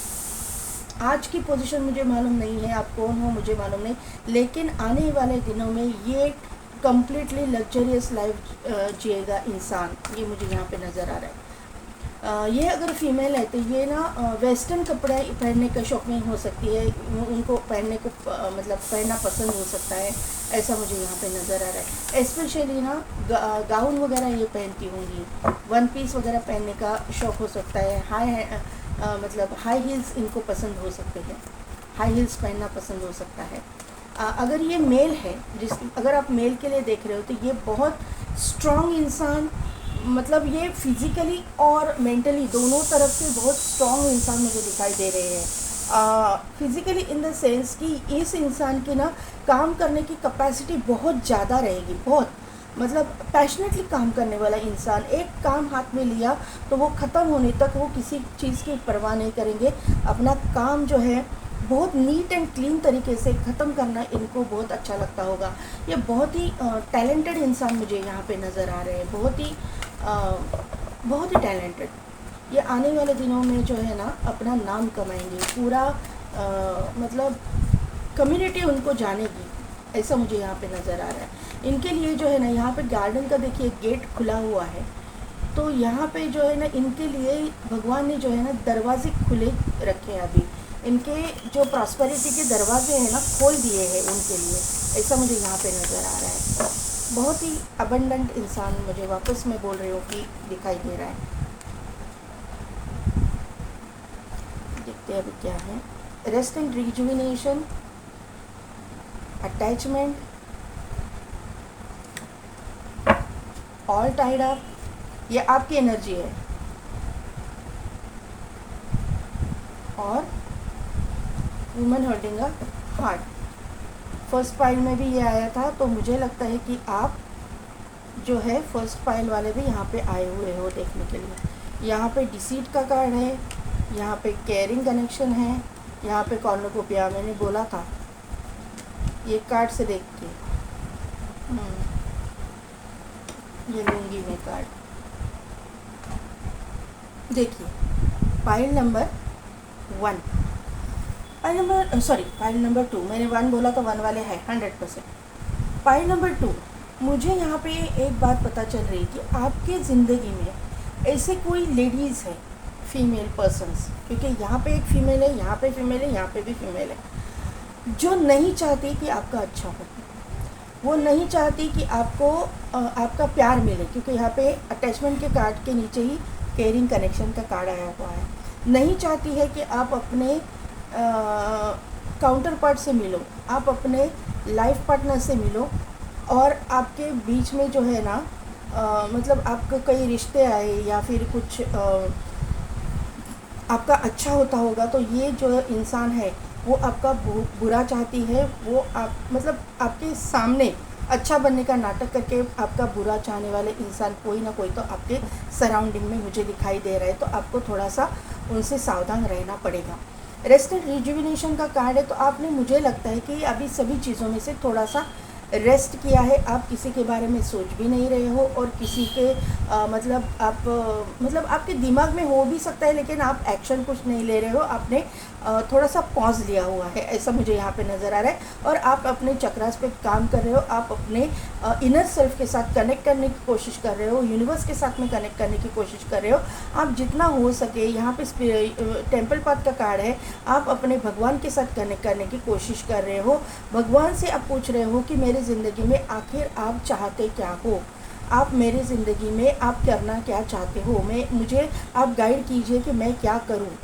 आज की पोजीशन मुझे मालूम नहीं है, आप कौन हो मुझे मालूम नहीं, लेकिन आने वाले दिनों में ये कम्प्लीटली लग्जरियस लाइफ जिएगा इंसान, ये मुझे यहाँ पे नज़र आ रहा है। ये अगर फीमेल है तो ये ना वेस्टर्न कपड़े पहनने का शौकीन हो सकती है, उनको पहनने को मतलब पहनना पसंद हो सकता है, ऐसा मुझे यहाँ पे नज़र आ रहा है। स्पेशली ना गाउन वगैरह ये पहनती होंगी, वन पीस वगैरह पहनने का शौक़ हो सकता है। मतलब हाई हील्स इनको पसंद हो सकते हैं, हाई हील्स पहनना पसंद हो सकता है। अगर ये मेल है, अगर आप मेल के लिए देख रहे हो तो ये बहुत स्ट्रॉन्ग इंसान, मतलब ये फिज़िकली और मेंटली दोनों तरफ से बहुत स्ट्रॉन्ग इंसान मुझे दिखाई दे रहे हैं। फिज़िकली इन द सेंस कि इस इंसान की ना काम करने की कैपेसिटी बहुत ज़्यादा रहेगी, बहुत मतलब पैशनेटली काम करने वाला इंसान। एक काम हाथ में लिया तो वो ख़त्म होने तक वो किसी चीज़ की परवाह नहीं करेंगे। अपना काम जो है बहुत नीट एंड क्लीन तरीके से ख़त्म करना इनको बहुत अच्छा लगता होगा। ये बहुत ही टैलेंटेड इंसान मुझे यहाँ पे नज़र आ रहे हैं, बहुत ही टैलेंटेड। ये आने वाले दिनों में जो है ना अपना नाम कमाएंगे, पूरा मतलब कम्युनिटी उनको जानेगी, ऐसा मुझे यहाँ पे नज़र आ रहा है। इनके लिए जो है ना यहाँ पे गार्डन का देखिए गेट खुला हुआ है, तो यहाँ पे जो है ना इनके लिए भगवान ने जो है ना दरवाजे खुले रखे हैं। अभी इनके जो प्रॉस्पेरिटी के दरवाजे हैं ना खोल दिए हैं उनके लिए, ऐसा मुझे यहाँ पे नज़र आ रहा है। बहुत ही अबंडेंट इंसान मुझे वापस मैं बोल रही हूँ कि दिखाई दे रहा है। देखते हैं अभी क्या है। Rest and rejuvenation, attachment, all tied up, ये आपकी एनर्जी है। और woman holding a heart, first pile में भी ये आया था, तो मुझे लगता है कि आप जो है फर्स्ट पाइल वाले भी यहाँ पे आए हुए हो देखने के लिए। यहाँ पे डिसीट का कार्ड है, यहाँ पे केयरिंग कनेक्शन है, यहाँ पे कॉर्नुकोपिया मैंने बोला था ये कार्ड से देख के, ये लूँगी मैं कार्ड। देखिए pile number 1, pile number pile number 2, मैंने 1 बोला तो 1 वाले है 100%। पाइल नंबर 2, मुझे यहाँ पे एक बात पता चल रही कि आपके ज़िंदगी में ऐसे कोई लेडीज़ है फीमेल पर्सन्स, क्योंकि यहाँ पे एक फ़ीमेल है, यहाँ पे फीमेल है, यहाँ पे भी फीमेल है, जो नहीं चाहती कि आपका अच्छा हो, वो नहीं चाहती कि आपको आपका प्यार मिले, क्योंकि यहाँ पे अटैचमेंट के कार्ड के नीचे ही केयरिंग कनेक्शन का कार्ड आया हुआ है। नहीं चाहती है कि आप अपने काउंटर पार्ट से मिलो, आप अपने लाइफ पार्टनर से मिलो, और आपके बीच में जो है ना मतलब आपको कई रिश्ते आए या फिर कुछ आपका अच्छा होता होगा, तो ये जो इंसान है वो आपका बुरा चाहती है, वो आप मतलब आपके सामने अच्छा बनने का नाटक करके आपका बुरा चाहने वाले इंसान कोई ना कोई तो आपके सराउंडिंग में मुझे दिखाई दे रहा है, तो आपको थोड़ा सा उनसे सावधान रहना पड़ेगा। रेस्ट एंड रिजुविनेशन का कार्ड है, तो आपने मुझे लगता है कि अभी सभी चीज़ों में से थोड़ा सा रेस्ट किया है, आप किसी के बारे में सोच भी नहीं रहे हो, और किसी के मतलब आप मतलब आपके दिमाग में हो भी सकता है लेकिन आप एक्शन कुछ नहीं ले रहे हो, आपने थोड़ा सा पॉज लिया हुआ है, ऐसा मुझे यहाँ पे नज़र आ रहा है। और आप अपने चक्रास पे काम कर रहे हो, आप अपने इनर सेल्फ के साथ कनेक्ट करने की कोशिश कर रहे हो, यूनिवर्स के साथ में कनेक्ट करने की कोशिश कर रहे हो, आप जितना हो सके। यहाँ पे टेम्पल पाथ का कार्ड है, आप अपने भगवान के साथ कनेक्ट करने की कोशिश कर रहे हो, भगवान से आप पूछ रहे हो कि मेरे ज़िंदगी में आखिर आप चाहते क्या हो, आप मेरे ज़िंदगी में आप करना क्या चाहते हो, मुझे आप गाइड कीजिए कि मैं क्या करूं।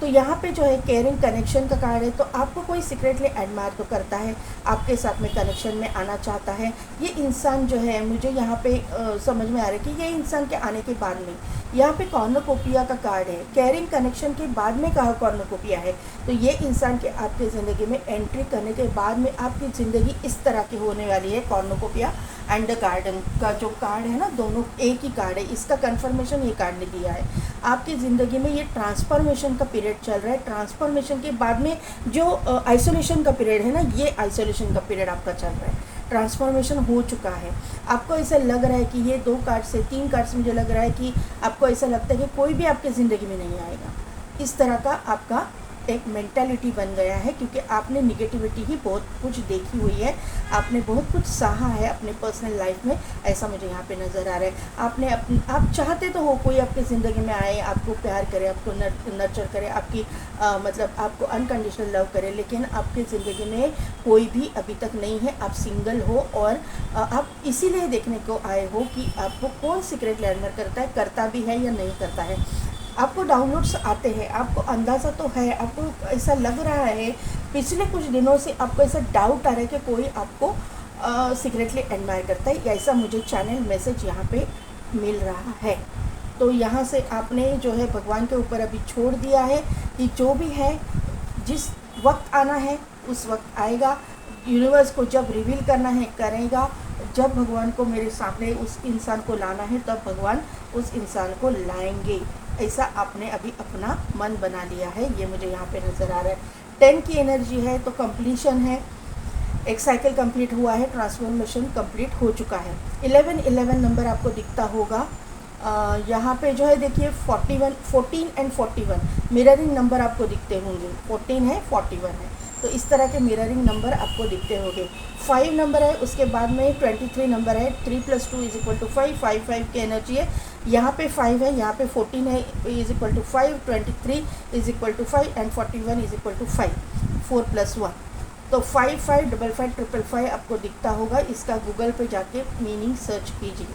तो यहाँ पे जो है केयरिंग कनेक्शन का कार्ड है, तो आपको कोई सीक्रेटली एडमायर तो करता है, आपके साथ में कनेक्शन में आना चाहता है। ये इंसान जो है मुझे यहाँ पे समझ में आ रहा है कि ये इंसान के आने के बाद में यहाँ पे कॉर्नोकोपिया का कार्ड है, केयरिंग कनेक्शन के बाद में कहा कॉर्नोकोपिया है, तो ये इंसान के आपके ज़िंदगी में एंट्री करने के बाद में आपकी ज़िंदगी इस तरह की होने वाली है। कॉर्नोकोपिया एंड द गार्डन का जो कार्ड है ना, दोनों एक ही कार्ड है, इसका कंफर्मेशन ये कार्ड ने दिया है। आपकी ज़िंदगी में ये ट्रांसफॉर्मेशन का पीरियड चल रहा है, ट्रांसफॉर्मेशन के बाद में जो आइसोलेशन का पीरियड है ना, ये आइसोलेशन का पीरियड आपका चल रहा है, ट्रांसफॉर्मेशन हो चुका है। आपको ऐसा लग रहा है कि ये 2 कार्ड से 3 कार्ड से मुझे लग रहा है कि आपको ऐसा लगता है कि कोई भी आपकी ज़िंदगी में नहीं आएगा, इस तरह का आपका एक मेंटालिटी बन गया है, क्योंकि आपने निगेटिविटी ही बहुत कुछ देखी हुई है, आपने बहुत कुछ सहा है अपने पर्सनल लाइफ में, ऐसा मुझे यहाँ पे नज़र आ रहा है। आप चाहते तो हो कोई आपकी ज़िंदगी में आए, आपको प्यार करे, आपको नर्चर करे, आपकी मतलब आपको अनकंडीशनल लव करे, लेकिन आपकी ज़िंदगी में कोई भी अभी तक नहीं है, आप सिंगल हो, और आप इसीलिए देखने को आए हो कि आपको कौन सीक्रेट लैंडर करता भी है या नहीं करता है। आपको डाउनलोड्स आते हैं, आपको अंदाज़ा तो है, आपको ऐसा लग रहा है, पिछले कुछ दिनों से आपको ऐसा डाउट आ रहा है कि कोई आपको सीक्रेटली एडमायर करता है, ऐसा मुझे चैनल मैसेज यहाँ पे मिल रहा है। तो यहाँ से आपने जो है भगवान के ऊपर अभी छोड़ दिया है कि जो भी है, जिस वक्त आना है उस वक्त आएगा, यूनिवर्स को जब रिवील करना है करेगा, जब भगवान को मेरे सामने उस इंसान को लाना है तब भगवान उस इंसान को लाएंगे, ऐसा आपने अभी अपना मन बना लिया है, ये मुझे यहाँ पे नज़र आ रहा है। 10 की एनर्जी है, तो कंप्लीशन है, एक साइकिल कंप्लीट हुआ है, ट्रांसफॉर्मेशन कंप्लीट हो चुका है। 11 नंबर आपको दिखता होगा, यहाँ पे जो है देखिए 14 एंड 41 मिररिंग नंबर आपको दिखते होंगे, 14 है 41 है, तो इस तरह के मिररिंग नंबर आपको दिखते होंगे। 5 नंबर है, उसके बाद में 23 नंबर है, 3 + 2 = 5, 5 की एनर्जी है, यहाँ पे 5 है, यहाँ पे 14 है = 5, 23 = 5 एंड 41 = 5, 4 + 1, तो 5 5 5 5 5 आपको दिखता होगा। इसका गूगल पे जाके मीनिंग सर्च कीजिए।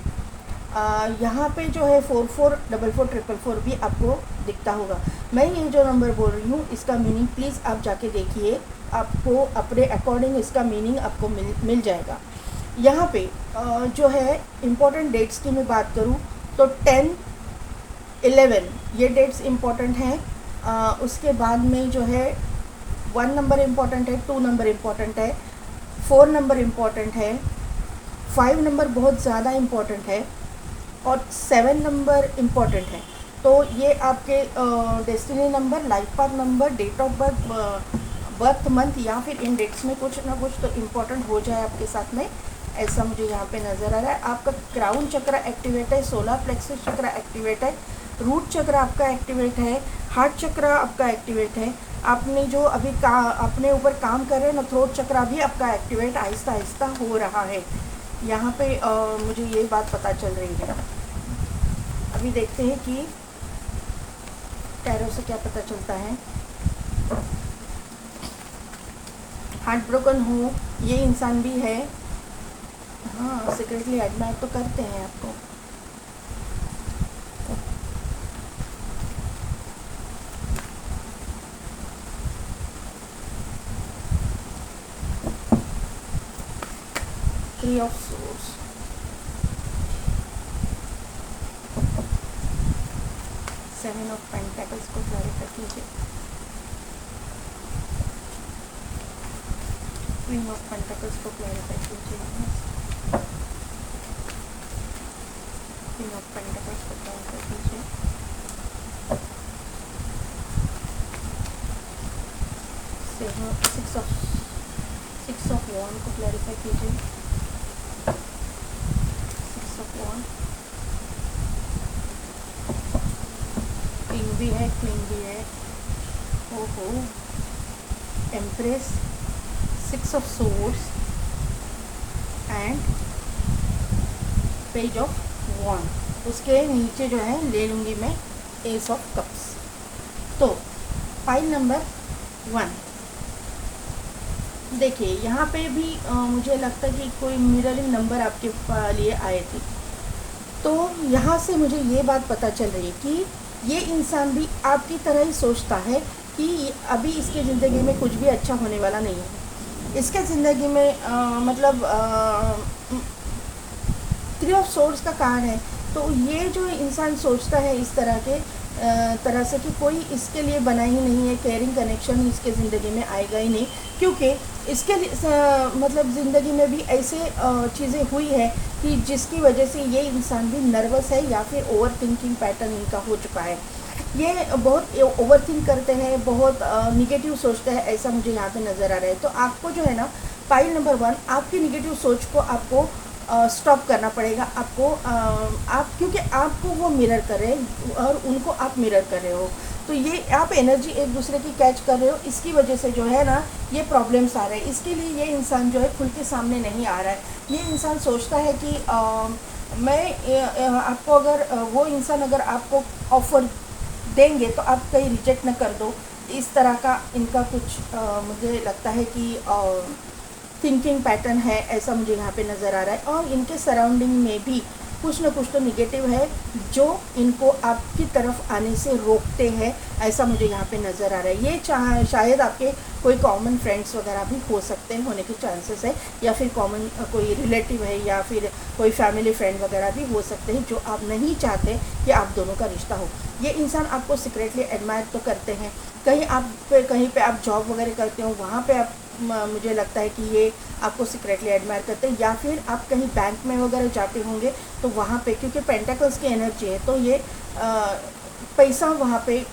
यहाँ पे जो है 4 4 4 4 4 भी आपको दिखता होगा। मैं ये जो नंबर बोल रही हूँ इसका मीनिंग प्लीज़ आप जाके देखिए, आपको अपने अकॉर्डिंग इसका मीनिंग आपको मिल जाएगा। यहाँ पे जो है इम्पोर्टेंट डेट्स की मैं बात करूँ तो 10 11 ये डेट्स इम्पोर्टेंट हैं। उसके बाद में जो है 1 नंबर इम्पोर्टेंट है, 2 नंबर इम्पोर्टेंट है, 4 नंबर इम्पोर्टेंट है, 5 नंबर बहुत ज़्यादा इम्पोर्टेंट है और 7 नंबर इम्पोर्टेंट है। तो ये आपके destiny number, life path number, date of birth month या फिर इन डेट्स में कुछ ना कुछ तो इम्पोर्टेंट हो जाए आपके साथ में, ऐसा मुझे यहाँ पे नज़र आ रहा है। आपका क्राउन चक्र एक्टिवेट है, सोलर प्लेक्सस चक्र एक्टिवेट है, रूट चक्र आपका एक्टिवेट है, हार्ट चक्र आपका एक्टिवेट है। आपने जो अभी अपने ऊपर काम कर रहे हैं ना, थ्रोट चक्र भी आपका एक्टिवेट आहिस्ता आहिस्ता हो रहा है। यहाँ पे मुझे ये बात पता चल रही है। अभी देखते हैं कि टैरो से क्या पता चलता है? हार्ट ब्रोकन हो ये इंसान भी है। हाँ, सीक्रेटली एडमायर तो करते हैं आपको। Three of source, seven of pentacles को क्लैरिफाई कीजिए। क्वीन ऑफ पेंटेकल्स को क्लैरिफाई कीजिए। क्वीन ऑफ पेंटेकल्स को क्लैरिफाई कीजिए। सिक्स ऑफ वॉन्ड को क्लैरिफाई कीजिए। सिक्स ऑफ वॉन्ड, किंग भी है, क्वीन भी है। ओहो, empress, six of swords and page of wand. उसके नीचे जो है ले लूँगी मैं एस ऑफ कप्स। तो फाइल नंबर 1 देखिए, यहाँ पे भी मुझे लगता है कि कोई मिररिंग नंबर आपके लिए आए थे। तो यहाँ से मुझे ये बात पता चल रही है कि ये इंसान भी आपकी तरह ही सोचता है कि अभी इसके ज़िंदगी में कुछ भी अच्छा होने वाला नहीं है। इसके ज़िंदगी में मतलब 3 ऑफ सोर्ड्स का कार्ड है। तो ये जो इंसान सोचता है इस तरह से कि कोई इसके लिए बना ही नहीं है, केयरिंग कनेक्शन इसके ज़िंदगी में आएगा ही नहीं, क्योंकि इसके मतलब ज़िंदगी में भी ऐसे चीज़ें हुई है कि जिसकी वजह से ये इंसान भी नर्वस है या फिर ओवर थिंकिंग पैटर्न इनका हो चुका है। ये बहुत ओवर थिंक करते हैं, बहुत निगेटिव सोचते हैं, ऐसा मुझे यहाँ पे नज़र आ रहा है। तो आपको जो है ना, फाइल नंबर 1 आपकी निगेटिव सोच को आपको स्टॉप करना पड़ेगा। आपको आप क्योंकि आपको वो मिरर कर रहे हैं और उनको आप मिरर कर रहे हो, तो ये आप एनर्जी एक दूसरे की कैच कर रहे हो। इसकी वजह से जो है ना ये प्रॉब्लम्स आ रहे हैं। इसके लिए ये इंसान जो है खुल के सामने नहीं आ रहा है। ये इंसान सोचता है कि मैं आपको अगर वो इंसान अगर आपको ऑफ़र देंगे तो आप कहीं रिजेक्ट न कर दो। इस तरह का इनका कुछ मुझे लगता है कि थिंकिंग पैटर्न है, ऐसा मुझे यहाँ पे नज़र आ रहा है। और इनके सराउंडिंग में भी कुछ ना कुछ तो निगेटिव है जो इनको आपकी तरफ आने से रोकते हैं, ऐसा मुझे यहाँ पे नज़र आ रहा है। ये शायद आपके कोई कॉमन फ्रेंड्स वगैरह भी हो सकते हैं, होने के चांसेस है, या फिर कॉमन कोई रिलेटिव है या फिर कोई फैमिली फ्रेंड वगैरह भी हो सकते हैं जो आप नहीं चाहते कि आप दोनों का रिश्ता हो। ये इंसान आपको सीक्रेटली एडमायर तो करते हैं। कहीं पे आप जॉब वगैरह करते हो, वहाँ पे आप मुझे लगता है कि ये आपको सीक्रेटली एडमायर करते हैं, या फिर आप कहीं बैंक में वगैरह जाते होंगे तो वहाँ पे, क्योंकि पेंटाकल्स की एनर्जी है, तो ये पैसा वहाँ पे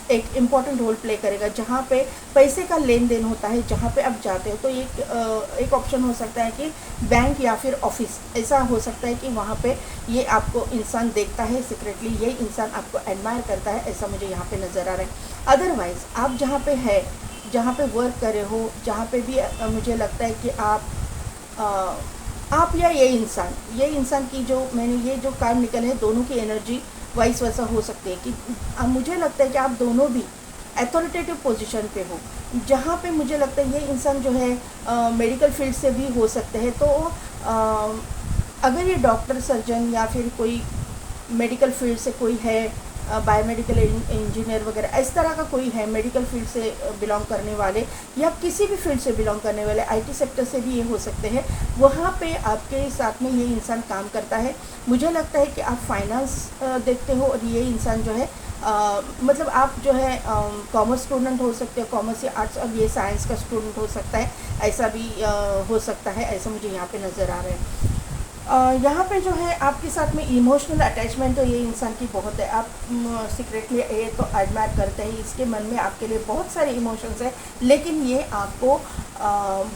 एक इम्पॉर्टेंट रोल प्ले करेगा। जहाँ पे पैसे का लेन देन होता है, जहाँ पे आप जाते हो, तो एक ऑप्शन हो सकता है कि बैंक या फिर ऑफिस, ऐसा हो सकता है कि वहाँ पे ये आपको इंसान देखता है सीक्रेटली, ये इंसान आपको एडमायर करता है, ऐसा मुझे यहाँ पे नज़र आ रहा है। अदरवाइज़ आप जहाँ पे है, जहाँ पे वर्क कर रहे हो, जहाँ पे भी मुझे लगता है कि आप या ये इंसान की जो मैंने ये जो कार्ड निकले हैं, दोनों की एनर्जी वाइस वैसा हो सकती है कि मुझे लगता है कि आप दोनों भी अथॉरिटेटिव पोजीशन पे हो, जहाँ पे मुझे लगता है ये इंसान जो है मेडिकल फील्ड से भी हो सकते हैं। तो अगर ये डॉक्टर, सर्जन या फिर कोई मेडिकल फील्ड से कोई है, बायोमेडिकल इंजीनियर वगैरह इस तरह का कोई है, मेडिकल फील्ड से बिलोंग करने वाले या किसी भी फील्ड से बिलोंग करने वाले, आईटी सेक्टर से भी ये हो सकते हैं, वहाँ पे आपके साथ में ये इंसान काम करता है। मुझे लगता है कि आप फाइनेंस देखते हो और ये इंसान जो है मतलब आप जो है कॉमर्स स्टूडेंट हो सकते हो, कॉमर्स या आर्ट्स, और ये साइंस का स्टूडेंट हो सकता है, ऐसा भी हो सकता है, ऐसा मुझे यहाँ पे नज़र आ रहा है। यहाँ पे जो है आपके साथ में इमोशनल अटैचमेंट तो ये इंसान की बहुत है। आप सीक्रेटली ये तो एडमायर करते हैं, इसके मन में आपके लिए बहुत सारे इमोशंस हैं, लेकिन ये आपको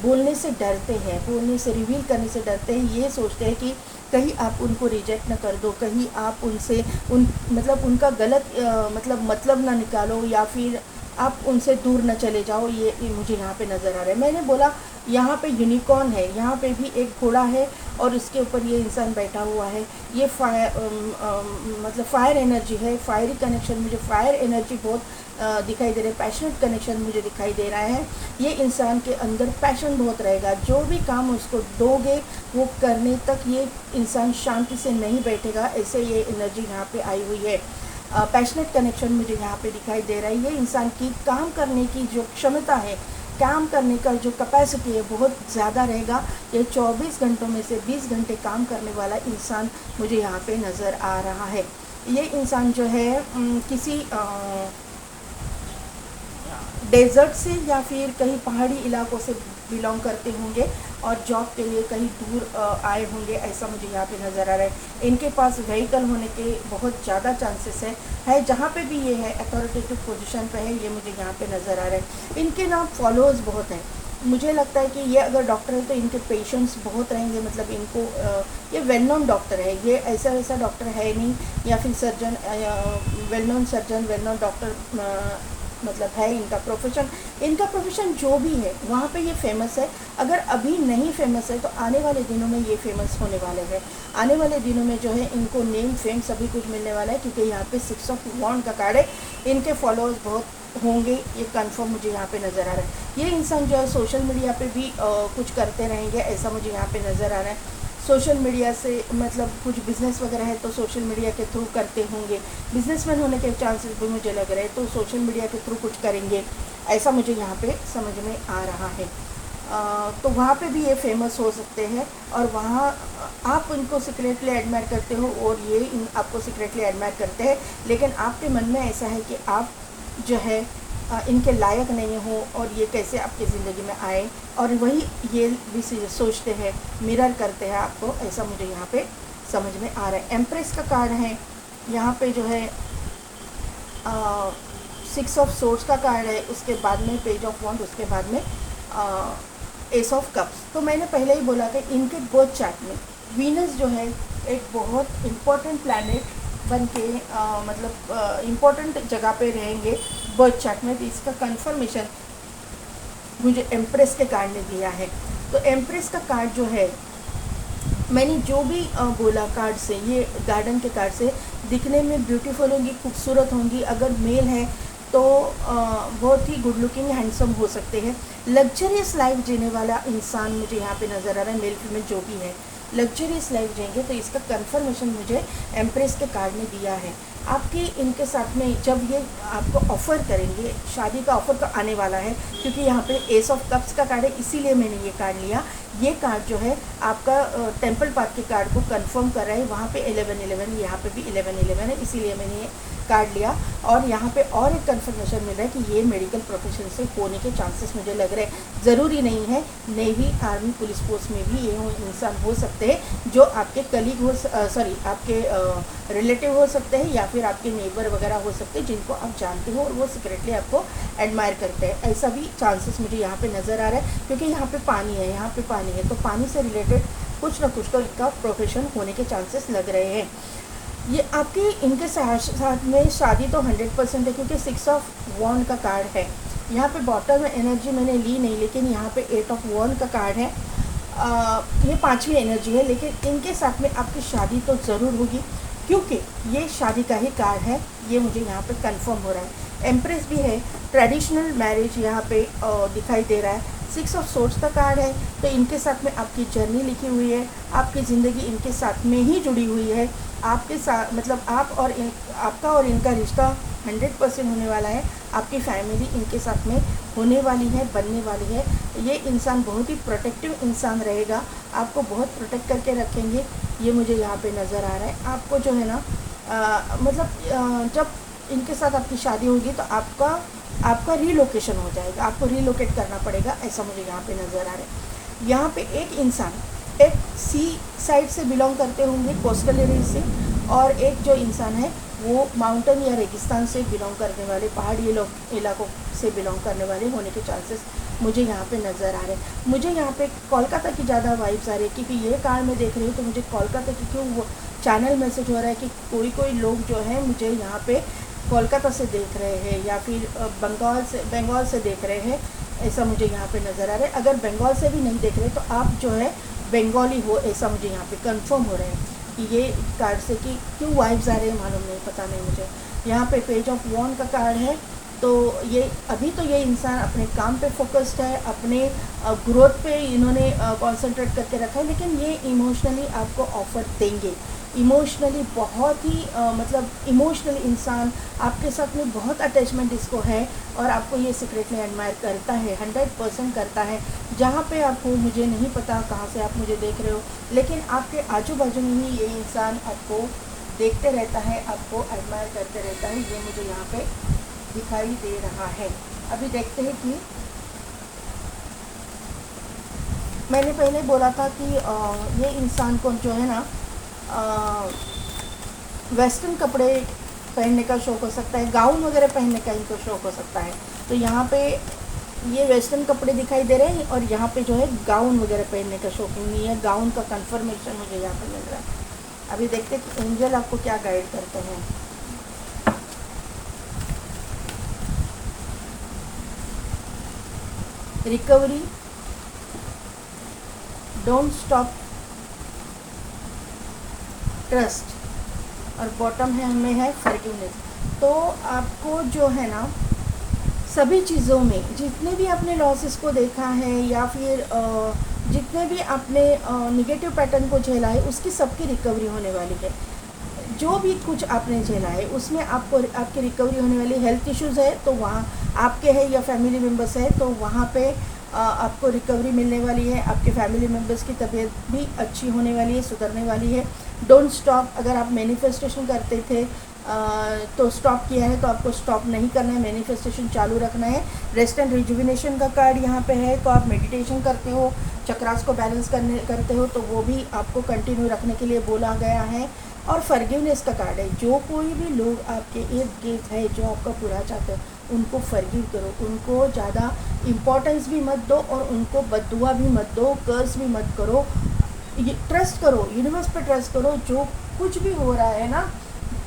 बोलने से डरते हैं, बोलने से, रिवील करने से डरते हैं। ये सोचते हैं कि कहीं आप उनको रिजेक्ट ना कर दो, कहीं आप उनसे मतलब उनका गलत मतलब ना निकालो, या फिर आप उनसे दूर न चले जाओ। ये मुझे यहाँ पे नज़र आ रहा है। मैंने बोला यहाँ पे यूनिकॉर्न है, यहाँ पे भी एक घोड़ा है और उसके ऊपर ये इंसान बैठा हुआ है। ये मतलब फायर एनर्जी है, फायरी कनेक्शन, मुझे फायर एनर्जी बहुत दिखाई दे रहा है, पैशनेट कनेक्शन मुझे दिखाई दे रहा है। ये इंसान के अंदर पैशन बहुत रहेगा, जो भी काम उसको दोगे वो करने तक ये इंसान शांति से नहीं बैठेगा, ऐसे ये एनर्जी यहाँ पे आई हुई है। पैशनेट कनेक्शन मुझे यहाँ पे दिखाई दे रहा है। ये इंसान की काम करने की जो क्षमता है, काम करने का जो कैपेसिटी है बहुत ज़्यादा रहेगा। ये 24 घंटों में से 20 घंटे काम करने वाला इंसान मुझे यहाँ पे नज़र आ रहा है। ये इंसान जो है किसी डेज़र्ट से या फिर कहीं पहाड़ी इलाकों से बिलोंग करते होंगे और जॉब के लिए कहीं दूर आए होंगे, ऐसा मुझे यहाँ पे नज़र आ रहा है। इनके पास व्हीकल होने के बहुत ज़्यादा चांसेस है जहाँ पे भी ये है अथॉरिटेटिव पोजीशन पे है, ये मुझे यहाँ पे नज़र आ रहा है। इनके ना फॉलोअर्स बहुत हैं। मुझे लगता है कि ये अगर डॉक्टर है तो इनके पेशेंट्स बहुत रहेंगे, मतलब इनको ये वेल नोन डॉक्टर है, ये ऐसा वैसा डॉक्टर है नहीं, या फिर surgeon, well known surgeon, well known doctor मतलब है इनका प्रोफेशन जो भी है वहाँ पे ये फेमस है। अगर अभी नहीं फेमस है तो आने वाले दिनों में ये फेमस होने वाले हैं। आने वाले दिनों में जो है इनको नेम फेम सभी कुछ मिलने वाला है, क्योंकि यहाँ पे 6 ऑफ वॉन्ड का कार्ड है। इनके फॉलोअर्स बहुत होंगे, ये कंफर्म मुझे यहाँ पे नज़र आ रहा है। ये इंसान जो है सोशल मीडिया पे भी कुछ करते रहेंगे, ऐसा मुझे यहाँ पे नज़र आ रहा है। सोशल मीडिया से मतलब कुछ बिज़नेस वगैरह है तो सोशल मीडिया के थ्रू करते होंगे, बिजनेसमैन होने के चांसेस भी मुझे लग रहे हैं, तो सोशल मीडिया के थ्रू कुछ करेंगे, ऐसा मुझे यहाँ पे समझ में आ रहा है। तो वहाँ पे भी ये फेमस हो सकते हैं और वहाँ आप इनको सीक्रेटली एडमायर करते हो और ये आपको सीक्रेटली एडमायर करते हैं, लेकिन आपके मन में ऐसा है कि आप जो है इनके लायक नहीं हो और ये कैसे आपकी ज़िंदगी में आए, और वही ये भी सोचते हैं, मिरर करते हैं आपको, ऐसा मुझे यहाँ पे समझ में आ रहा है। एम्प्रेस का कार्ड है यहाँ पे जो है 6 ऑफ सोर्ड्स का कार्ड है, उसके बाद में पेज ऑफ वॉन्ड, उसके बाद में एस ऑफ कप्स। तो मैंने पहले ही बोला कि इनके बर्थ चार्ट में वीनस जो है एक बहुत इम्पोर्टेंट प्लैनेट बन के मतलब इम्पोर्टेंट जगह पे रहेंगे बर्थ चार्ट में। तो इसका कंफर्मेशन मुझे एम्प्रेस के कार्ड ने दिया है। तो एम्प्रेस का कार्ड जो है, मैंने जो भी बोला कार्ड से, ये गार्डन के कार्ड से दिखने में ब्यूटीफुल होंगी, खूबसूरत होंगी। अगर मेल है तो बहुत ही गुड लुकिंग हैंडसम हो सकते हैं। लग्जरियस लाइफ जीने वाला इंसान मुझे यहाँ पे नज़र आ रहा है, मेल फीमेल जो भी है लग्जरियस लाइफ जिएंगे। तो इसका कंफर्मेशन मुझे एम्प्रेस के कार्ड ने दिया है। आपकी इनके साथ में जब ये आपको ऑफ़र करेंगे, शादी का ऑफ़र तो आने वाला है, क्योंकि यहाँ पे एस ऑफ कप्स का कार्ड है, इसीलिए मैंने ये कार्ड लिया। ये कार्ड जो है आपका टेम्पल पाथ के कार्ड को कंफर्म कर रहा है। वहाँ पे 11-11, यहाँ पे भी 11-11 है, इसीलिए मैंने ये कार्ड लिया। और यहाँ पे और एक कंफर्मेशन मिल रहा है कि ये मेडिकल प्रोफेशन से होने के चांसेस मुझे लग रहे हैं। ज़रूरी नहीं है, नेवी, आर्मी, पुलिस फोर्स में भी ये इंसान हो सकते हैं, जो आपके कलीग हो, सॉरी आपके रिलेटिव हो सकते हैं, या फिर आपके नेबर वगैरह हो सकते हैं, जिनको आप जानते हो और वो सीक्रेटली आपको एडमायर करते हैं। ऐसा भी चांसेस मुझे यहाँ पे नज़र आ रहा है, क्योंकि यहाँ पे पानी है, यहाँ पे पानी है, तो पानी से रिलेटेड कुछ ना कुछ तो इनका प्रोफेशन होने के चांसेस लग रहे हैं। ये आपके इनके साथ में शादी तो 100% है, क्योंकि 6 ऑफ वॉन्ड का कार्ड है। यहाँ पे बॉटम में एनर्जी मैंने ली नहीं, लेकिन यहाँ पे 8 ऑफ वॉन्ड का कार्ड है। ये 5वीं एनर्जी है, लेकिन इनके साथ में आपकी शादी तो ज़रूर होगी, क्योंकि ये शादी का ही कार्ड है। ये मुझे यहाँ पे कंफर्म हो रहा है। एम्प्रेस भी है, ट्रेडिशनल मैरिज यहाँ पे दिखाई दे रहा है। 6 ऑफ सोर्ड्स का कार्ड है, तो इनके साथ में आपकी जर्नी लिखी हुई है, आपकी ज़िंदगी इनके साथ में ही जुड़ी हुई है। आपके साथ मतलब आपका और इनका रिश्ता 100% होने वाला है। आपकी फैमिली इनके साथ में होने वाली है, बनने वाली है। ये इंसान बहुत ही प्रोटेक्टिव इंसान रहेगा, आपको बहुत प्रोटेक्ट करके रखेंगे, ये मुझे यहाँ पे नज़र आ रहा है। आपको जो है ना जब इनके साथ आपकी शादी होगी तो आपका रीलोकेशन हो जाएगा, आपको रीलोकेट करना पड़ेगा, ऐसा मुझे यहाँ पे नज़र आ रहा है। यहाँ पे एक इंसान एक सी साइड से बिलोंग करते होंगे, कोस्टल एरिया से, और एक जो इंसान है वो माउंटेन या रेगिस्तान से बिलोंग करने वाले, पहाड़ी इलाकों से बिलोंग करने वाले होने के चांसेस मुझे यहाँ पे नज़र आ रहे हैं। मुझे यहाँ पे कोलकाता की ज़्यादा वाइब्स आ रही है, क्योंकि ये कार्ड मैं देख रही हूँ तो मुझे कोलकाता की क्यों वो चैनल मैसेज हो रहा है कि कोई लोग जो है मुझे यहाँ पे कोलकाता से देख रहे हैं, या फिर बंगाल से देख रहे हैं, ऐसा मुझे यहाँ पे नज़र आ रहा है। अगर बंगाल से भी नहीं देख रहे तो आप जो है बंगाली हो, ऐसा मुझे यहाँ पे कंफर्म हो रहा है कि ये कार्ड से कि क्यों वाइब्स आ रहे हैं मालूम नहीं, पता नहीं मुझे। यहाँ पे पेज ऑफ वॉन्ड का कार्ड है, तो ये अभी तो ये इंसान अपने काम पे फोकस्ड है, अपने ग्रोथ पे इन्होंने कंसंट्रेट करके रखा है, लेकिन ये इमोशनली आपको ऑफर देंगे। इमोशनली बहुत ही मतलब इमोशनल इंसान आपके साथ में बहुत अटैचमेंट इसको है, और आपको ये सीक्रेटली एडमायर करता है, 100% करता है। जहाँ पे आप हो मुझे नहीं पता कहाँ से आप मुझे देख रहे हो, लेकिन आपके आजू बाजू में ही ये इंसान आपको देखते रहता है, आपको एडमायर करते रहता है, ये मुझे यहाँ पे दिखाई दे रहा है। अभी देखते हैं कि मैंने पहले बोला था कि ये इंसान को जो है ना वेस्टर्न कपड़े पहनने का शौक़ हो सकता है, गाउन वगैरह पहनने का इनको शौक़ हो सकता है। तो यहाँ पे ये वेस्टर्न कपड़े दिखाई दे रहे हैं, और यहाँ पे जो है गाउन वगैरह पहनने का शौक़ नहीं है। गाउन का कंफर्मेशन मुझे यहाँ पे मिल रहा है। अभी देखते हैं कि एंजल आपको क्या गाइड करते हैं। रिकवरी, डोंट स्टॉप, ट्रस्ट, और बॉटम है हमें है फॉरगिवनेस। तो आपको जो है ना सभी चीज़ों में जितने भी आपने लॉसेस को देखा है, या फिर जितने भी आपने निगेटिव पैटर्न को झेला है, उसकी सबकी रिकवरी होने वाली है। जो भी कुछ आपने झेला है उसमें आपको आपकी रिकवरी होने वाली। हेल्थ इश्यूज़ है तो वहाँ आपके है या फैमिली मेम्बर्स है तो वहाँ पे आपको रिकवरी मिलने वाली है। आपके फैमिली मेम्बर्स की तबीयत भी अच्छी होने वाली है, सुधरने वाली है। डोंट स्टॉप, अगर आप मैनिफेस्टेशन करते थे तो स्टॉप किया है तो आपको स्टॉप नहीं करना है, मैनिफेस्टेशन चालू रखना है। रेस्ट एंड रिजुविनेशन का कार्ड यहाँ पे है, तो आप मेडिटेशन करते हो, चक्रास को बैलेंस करते हो, तो वो भी आपको कंटिन्यू रखने के लिए बोला गया है। और फॉरगिवनेस का कार्ड है, जो कोई भी लोग आपके इर्द गिर्द है जो आपका बुरा चाहते हो उनको फॉरगिव करो, उनको ज़्यादा इम्पोर्टेंस भी मत दो और उनको बद्दुआ भी मत दो, कर्स भी मत करो। ये ट्रस्ट करो, यूनिवर्स पे ट्रस्ट करो। जो कुछ भी हो रहा है ना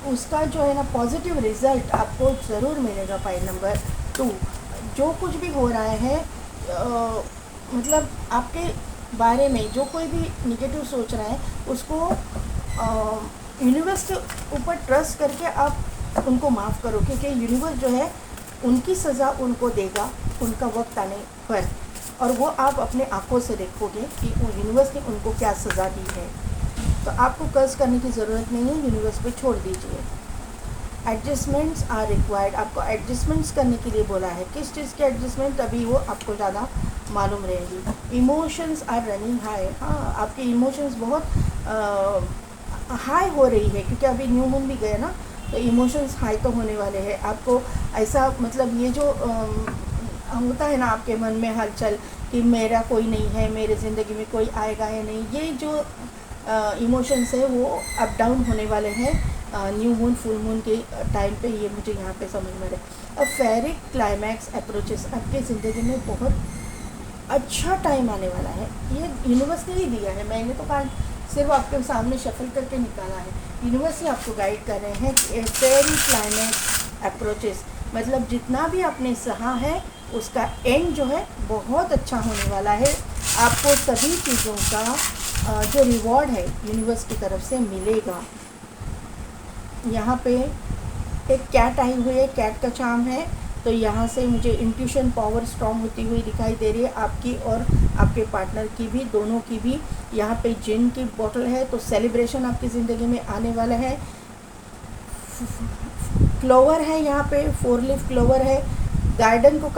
उसका जो है ना पॉजिटिव रिजल्ट आपको ज़रूर मिलेगा। पॉइंट नंबर 2, जो कुछ भी हो रहा है मतलब आपके बारे में जो कोई भी निगेटिव सोच रहा है उसको यूनिवर्स के ऊपर ट्रस्ट करके आप उनको माफ़ करो, क्योंकि यूनिवर्स जो है उनकी सज़ा उनको देगा उनका वक्त आने पर, और वो आप अपने आँखों से देखोगे कि यूनिवर्स ने उनको क्या सज़ा दी है। तो आपको कर्ज करने की ज़रूरत नहीं है, यूनिवर्स पे छोड़ दीजिए। एडजस्टमेंट्स आर रिक्वायर्ड, आपको एडजस्टमेंट्स करने के लिए बोला है। किस चीज़ के एडजस्टमेंट, तभी वो आपको ज़्यादा मालूम रहेगी। इमोशंस आर रनिंग हाई, हाँ आपके इमोशंस बहुत हाई हो रही है, क्योंकि अभी न्यू मून भी गया ना, तो इमोशंस हाई तो होने वाले हैं। आपको ऐसा मतलब ये जो होता है ना आपके मन में हलचल कि मेरा कोई नहीं है, मेरे ज़िंदगी में कोई आएगा या नहीं, ये जो इमोशंस है वो अप डाउन होने वाले हैं न्यू मून फुल मून के टाइम पे, ये मुझे यहाँ पे समझ में रहा। फेरिक क्लाइमैक्स अप्रोचेस, आपके ज़िंदगी में बहुत अच्छा टाइम आने वाला है। ये यूनिवर्स ने ही दिया है, मैंने तो कार्ड सिर्फ आपके सामने शफल करके निकाला है। यूनिवर्स ही आपको गाइड कर रहे हैं कि फेरिक क्लाइमैक्स अप्रोचेस, मतलब जितना भी आपने सहा है उसका एंड जो है बहुत अच्छा होने वाला है। आपको सभी चीज़ों का जो रिवॉर्ड है यूनिवर्स की तरफ से मिलेगा। यहाँ पे एक कैट आई हुई है, कैट का चार्म है, तो यहाँ से मुझे इंट्यूशन पावर स्ट्रॉन्ग होती हुई दिखाई दे रही है, आपकी और आपके पार्टनर की भी, दोनों की भी। यहाँ पे जिन की बोतल है, तो सेलिब्रेशन आपकी ज़िंदगी में आने वाला है। क्लोवर है, यहाँ पे 4 लीफ क्लोवर है, गार्डन को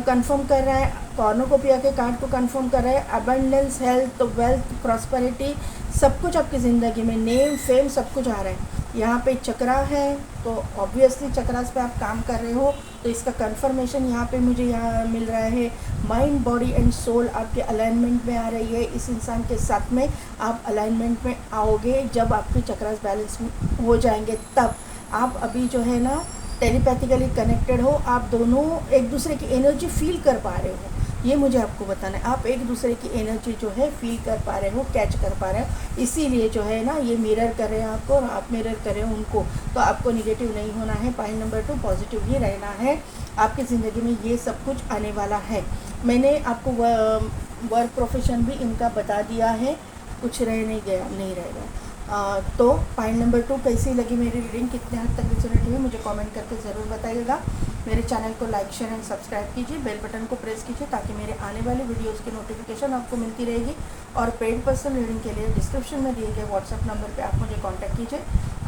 कंफर्म कर रहा है, कॉर्नोकोपिया के कार्ड को कंफर्म कर रहा है। अबंडेंस, हेल्थ, वेल्थ, प्रॉस्पेरिटी, सब कुछ आपकी ज़िंदगी में, नेम, फेम, सब कुछ आ रहा है। यहाँ पे चक्रा है, तो ऑब्वियसली चक्रास पे आप काम कर रहे हो, तो इसका कंफर्मेशन यहाँ पे मुझे यहाँ मिल रहा है। माइंड, बॉडी एंड सोल आपके अलाइनमेंट में आ रही है। इस इंसान के साथ में आप अलाइनमेंट में आओगे जब आपके चक्रास बैलेंस हो जाएंगे, तब आप अभी जो है ना टेलीपैथिकली कनेक्टेड हो, आप दोनों एक दूसरे की एनर्जी फील कर पा रहे हो। ये मुझे आपको बताना है, आप एक दूसरे की एनर्जी जो है फील कर पा रहे हो, कैच कर पा रहे हो, इसीलिए जो है ना ये मिरर कर रहे हैं आपको और आप मिरर कर रहे हो उनको। तो आपको निगेटिव नहीं होना है। पॉइंट नंबर 2, पॉजिटिव ही रहना है। आपकी ज़िंदगी में ये सब कुछ आने वाला है। मैंने आपको वर्क प्रोफेशन भी इनका बता दिया है। कुछ रह नहीं गया, नहीं रहेगा। तो पॉइंट नंबर 2, कैसी लगी मेरी रीडिंग, कितने हद तक रिजोनेट हुई, मुझे कमेंट करके ज़रूर बताइएगा। मेरे चैनल को लाइक शेयर एंड सब्सक्राइब कीजिए, बेल बटन को प्रेस कीजिए ताकि मेरे आने वाली वीडियोस की नोटिफिकेशन आपको मिलती रहेगी। और पेड पर्सनल रीडिंग के लिए डिस्क्रिप्शन में दिए गए व्हाट्सएप नंबर पे आप मुझे कांटेक्ट कीजिए।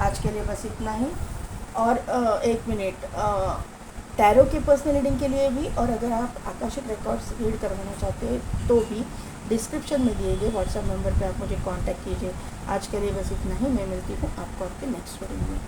आज के लिए बस इतना ही। और 1 मिनट, टैरो के पर्सनल रीडिंग के लिए भी, और अगर आप आकाशिक रिकॉर्ड्स रीड करवाना चाहते हैं तो भी डिस्क्रिप्शन में दिए गए व्हाट्सएप नंबर पे आप मुझे कांटेक्ट कीजिए। आज के लिए बस इतना ही। मैं मिलती हूँ आपको आपके नेक्स्ट वीडियो में।